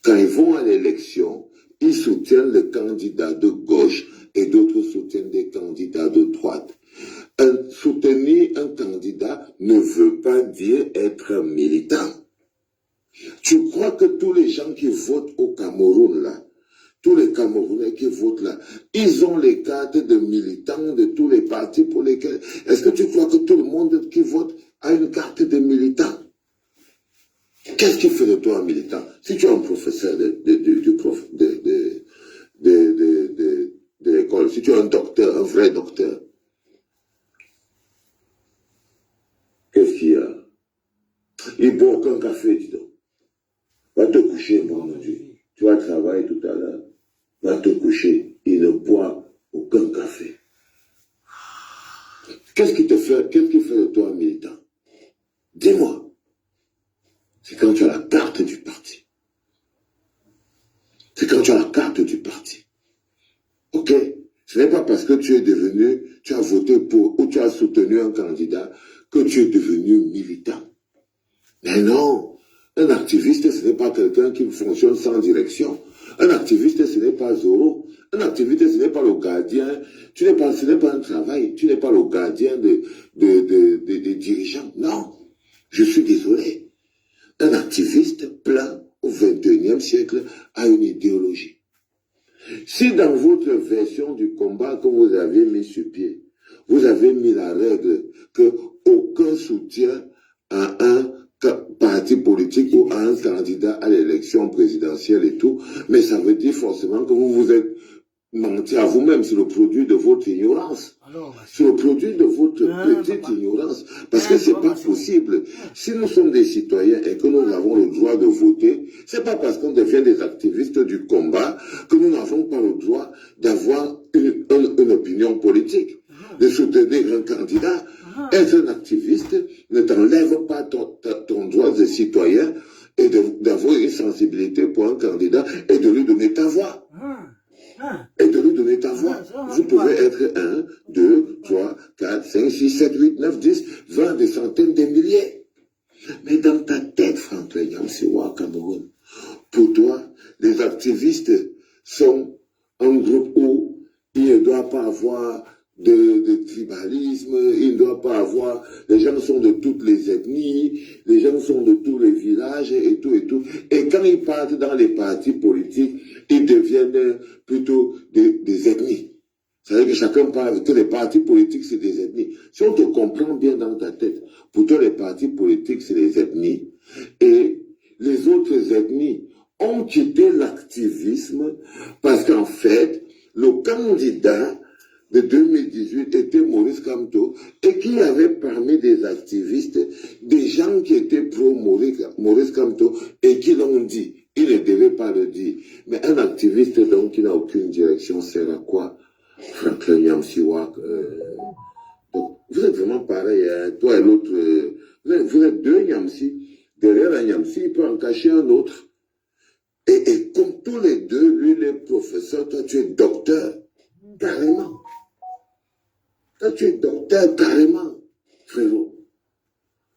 Quand ils vont à l'élection, ils soutiennent le candidat de gauche et d'autres soutiennent des candidats de droite. Soutenir un candidat ne veut pas dire être un militant. Tu crois que tous les gens qui votent au Cameroun, là, tous les Camerounais qui votent là, ils ont les cartes de militants de tous les partis pour lesquels... Est-ce que tu crois que tout le monde qui vote a une carte de militant? Qu'est-ce qui fait de toi un militant? Si tu es un professeur de l'école, si tu es un docteur, un vrai docteur, qu'est-ce qu'il y a? Il boit aucun café, dis donc. Va te coucher, mon Dieu. Tu vas travailler tout à l'heure. Va te coucher. Il ne boit aucun café. Qu'est-ce qui fait de toi un militant? Dis-moi. C'est quand tu as la carte du parti. C'est quand tu as la carte du parti. Ok? Ce n'est pas parce que tu as voté pour ou tu as soutenu un candidat que tu es devenu militant. Mais non. Un activiste, ce n'est pas quelqu'un qui fonctionne sans direction. Un activiste, ce n'est pas Zorro. Un activiste, ce n'est pas le gardien. Ce n'est pas un travail. Tu n'es pas le gardien des dirigeants. Non. Je suis désolé. Un activiste plein au XXIe siècle a une idéologie. Si dans votre version du combat que vous avez mis sur pied, vous avez mis la règle que aucun soutien à un parti politique ou à un candidat à l'élection présidentielle et tout, mais ça veut dire forcément que vous vous êtes menti à vous-même. C'est le produit de votre ignorance. C'est le produit de votre petite ignorance. Parce que c'est pas possible. Si nous sommes des citoyens et que nous avons le droit de voter, c'est pas parce qu'on devient des activistes du combat que nous n'avons pas le droit d'avoir une opinion politique, de soutenir un candidat. Être un activiste ne t'enlève pas ton droit de citoyen et d'avoir une sensibilité pour un candidat et de lui donner ta voix. Et de lui donner ta voix. Vous pouvez être 1, 2, 3, 4, 5, 6, 7, 8, 9, 10, 20, des centaines, des milliers. Mais dans ta tête, Franklin Yamsiwa, Cameroun, pour toi, les activistes sont un groupe où il ne doit pas avoir de tribalisme, il ne doit pas avoir, les gens sont de toutes les ethnies, les gens sont de tous les villages et tout et tout. Et quand ils partent dans les partis politiques, ils deviennent plutôt des ethnies. C'est-à-dire que chacun parle, que les partis politiques c'est des ethnies. Si on te comprend bien dans ta tête, pour toi les partis politiques c'est des ethnies, et les autres ethnies ont quitté l'activisme parce qu'en fait, le candidat de 2018 était Maurice Kamto et qui avait parmi des activistes des gens qui étaient pro Maurice Kamto et qui l'ont dit. Il ne devait pas le dire. Mais un activiste donc qui n'a aucune direction sert à quoi? Franklin Yamsiwa. Donc vous êtes vraiment pareil, hein? Toi et l'autre, Vous êtes deux Niamsi. Derrière un Niamsi, il peut en cacher un autre. Et comme tous les deux, lui, il est professeur, toi, tu es docteur. Carrément. Toi, tu es docteur, carrément, frérot.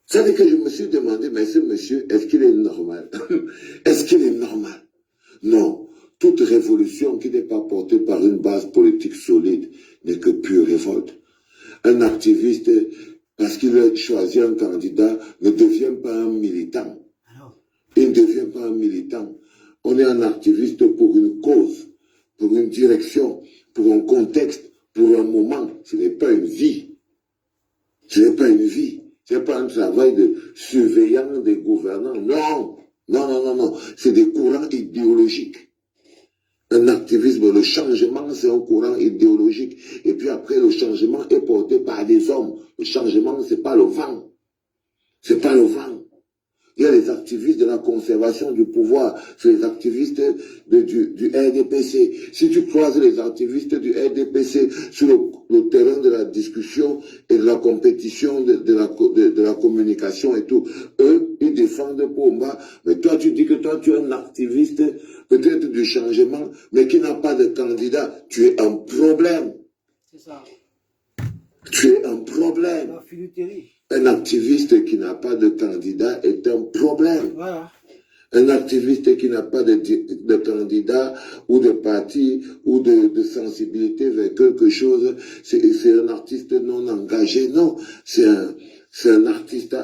Ça veut dire que je me suis demandé, mais ce monsieur, est-ce qu'il est normal? Est-ce qu'il est normal? Non. Toute révolution qui n'est pas portée par une base politique solide n'est que pure révolte. Un activiste, parce qu'il a choisi un candidat, ne devient pas un militant. Il ne devient pas un militant. On est un activiste pour une cause, pour une direction, pour un contexte, pour un moment. Ce n'est pas une vie. Ce n'est pas une vie. Ce n'est pas un travail de surveillant des gouvernants. Non. Non, non, non, non. C'est des courants idéologiques. Un activisme, le changement, c'est un courant idéologique. Et puis après, le changement est porté par des hommes. Le changement, c'est pas le vent. C'est pas le vent. Il y a les activistes de la conservation du pouvoir, c'est les activistes du RDPC. Si tu croises les activistes du RDPC sur le terrain de la discussion et de la compétition, de la communication et tout, eux, ils défendent Pomba. Mais toi, tu dis que toi, tu es un activiste peut-être du changement, mais qui n'a pas de candidat. Tu es un problème. C'est ça. Tu es un problème. La filouterie. Un activiste qui n'a pas de candidat est un problème. Voilà. Un activiste qui n'a pas de candidat ou de parti ou de sensibilité vers quelque chose, c'est un artiste non engagé. Non, c'est un artiste,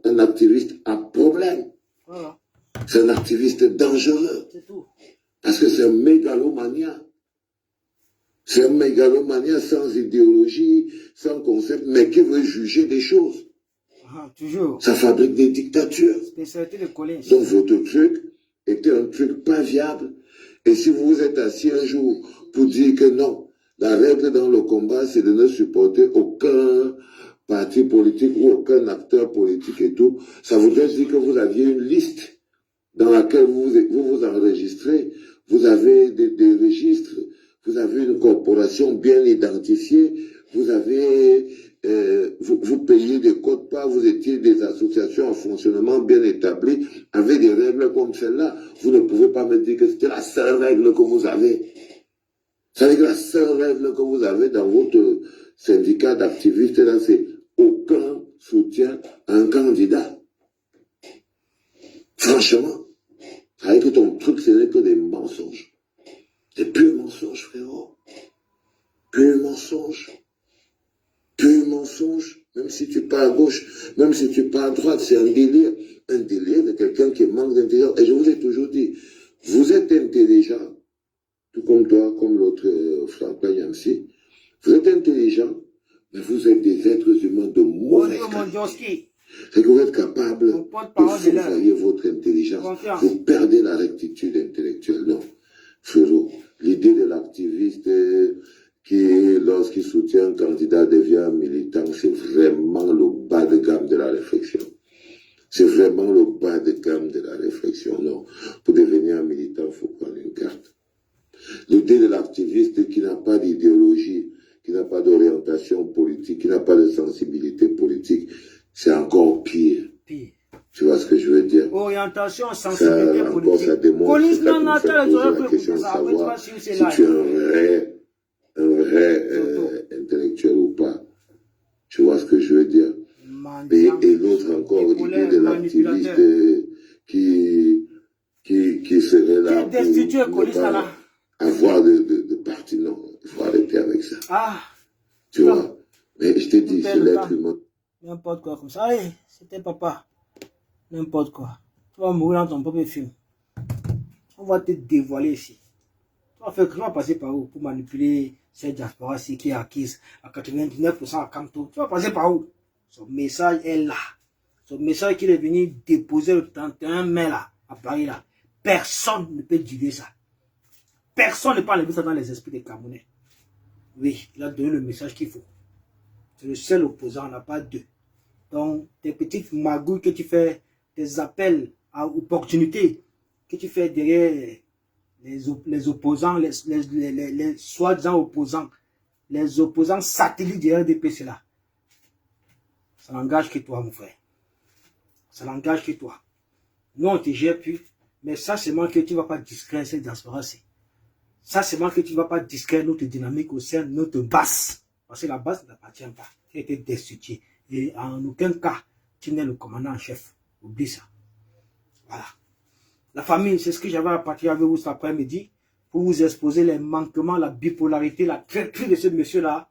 un activiste à problème. Voilà. C'est un activiste dangereux. C'est tout. Parce que c'est un mégalomania. C'est un mégalomania sans idéologie, sans concept, mais qui veut juger des choses. Ah, toujours. Ça fabrique des dictatures. Spécialité de Collins. Donc votre truc était un truc pas viable. Et si vous vous êtes assis un jour pour dire que non, la règle dans le combat, c'est de ne supporter aucun parti politique ou aucun acteur politique et tout, ça voudrait dire que vous aviez une liste dans laquelle vous enregistrez, vous avez des registres, vous avez une corporation bien identifiée, vous avez, vous payez des codes pas, vous étiez des associations en fonctionnement bien établies, avec des règles comme celle-là. Vous ne pouvez pas me dire que c'était la seule règle que vous avez. Ça veut dire que la seule règle que vous avez dans votre syndicat d'activistes, là, c'est aucun soutien à un candidat. Franchement, ça veut dire que ton truc, ce n'est que des mensonges. Des purs mensonges, frérot. Purs mensonges. Purs mensonges. Même si tu pars à gauche, même si tu pars à droite, c'est un délire. Un délire de quelqu'un qui manque d'intelligence. Et je vous ai toujours dit, vous êtes intelligent, tout comme toi, comme l'autre Franck Yamsi. Vous êtes intelligent, mais vous êtes des êtres humains de mauvaise qualité. C'est que vous êtes capable de fourvoyer votre intelligence. Vous perdez la rectitude intellectuelle. Non. Frérot, l'idée de l'activiste qui, lorsqu'il soutient un candidat, devient militant, c'est vraiment le bas de gamme de la réflexion. C'est vraiment le bas de gamme de la réflexion. Non. Pour devenir un militant, il faut prendre une carte. L'idée de l'activiste qui n'a pas d'idéologie, qui n'a pas d'orientation politique, qui n'a pas de sensibilité politique, c'est encore pire. Pire. Tu vois ce que je veux dire? Orientation, sensibilité politique. Ça démontre la question de savoir si tu es un vrai intellectuel ou pas. Tu vois ce que je veux dire? Et l'autre encore, l'idée de l'activiste qui serait là pour ne pas avoir de parti. Non, il faut arrêter avec ça. Ah. Tu vois? Mais je te dis, c'est l'être humain. N'importe quoi comme ça. Allez, c'était papa. N'importe quoi. Tu vas mourir dans ton propre film. On va te dévoiler ici. Tu vas passer par où pour manipuler cette diaspora-ci qui est acquise à 99% à Camto? Tu vas passer par où? Son message est là. Son message qu'il est venu déposer le 31 mai là, à Paris là. Personne ne peut diluer ça. Personne ne peut enlever ça dans les esprits des Camerounais. Oui, il a donné le message qu'il faut. C'est le seul opposant, on n'a pas deux. Donc, tes petites magouilles que tu fais, tes appels à opportunité que tu fais derrière les opposants, les soi-disant opposants, les opposants satellites du RDPC là, ça n'engage que toi, mon frère. Ça n'engage que toi. Nous, on te gère plus. Mais ça, c'est moi que tu ne vas pas discret cette diaspora. Ça, c'est moi que tu ne vas pas discret notre dynamique au sein de notre base. Parce que la base ne t'appartient pas. Tu as été destitué. Et en aucun cas, tu n'es le commandant en chef. Oublie ça. Voilà. La famille, c'est ce que j'avais à partir avec vous cet après-midi pour vous exposer les manquements, la bipolarité, la traîtrise de ce monsieur-là.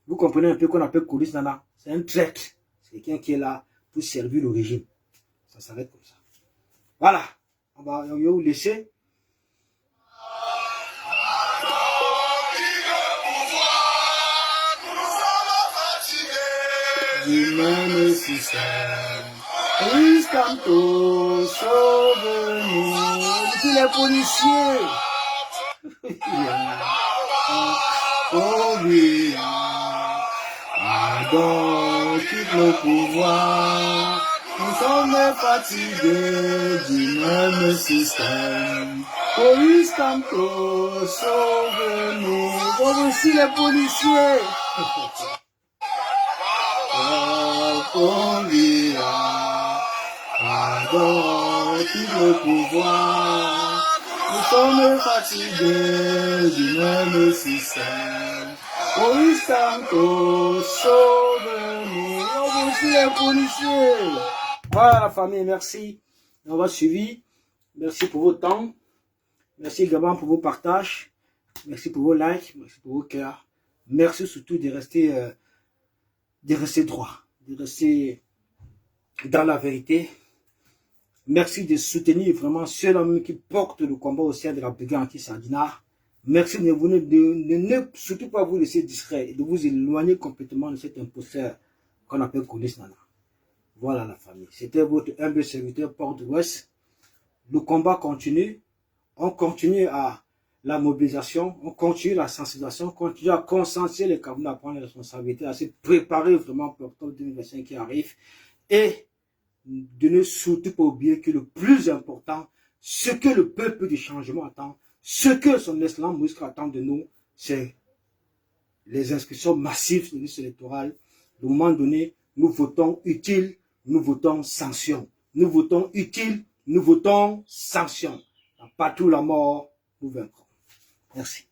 Vous comprenez un peu qu'on appelle Kolis Nana. C'est un traître. C'est quelqu'un qui est là pour servir le régime. Ça s'arrête comme ça. Voilà. On va vous laisser. Du même système, Riscanto, sauve-nous, tous les policiers. Oh oui, pardon, quitte le pouvoir. Nous sommes fatigués du même système. Riscanto, sauve-nous, sauve aussi les policiers. Conduira, pardon, quitte le pouvoir. Nous sommes fatigués du même système. Riscanto, sauve-nous, sauve aussi les policiers. Voilà la famille, merci. On va suivre. Merci pour votre temps. Merci également pour vos partages. Merci pour vos likes. Merci pour vos cœurs. Merci surtout de rester droit, de rester dans la vérité. Merci de soutenir vraiment ceux-là qui portent le combat au sein de la brigade anti-Sardina. Merci de ne surtout pas vous laisser distrait et de vous éloigner complètement de cet imposteur qu'on appelle Kolis Nana. Voilà la famille. C'était votre humble serviteur Port-de-Ouest. Le combat continue. On continue à la mobilisation, on continue la sensibilisation, on continue à conscientiser les Camerounais à prendre les responsabilités, à se préparer vraiment pour octobre 2025 qui arrive et de ne surtout pas oublier que le plus important, ce que le peuple du changement attend, ce que son excellence Moïse attend de nous, c'est les inscriptions massives de liste électorale. À un moment donné, nous votons utile, nous votons sanction. Nous votons utile, nous votons sanction. Partout la mort, nous vaincrons. Merci.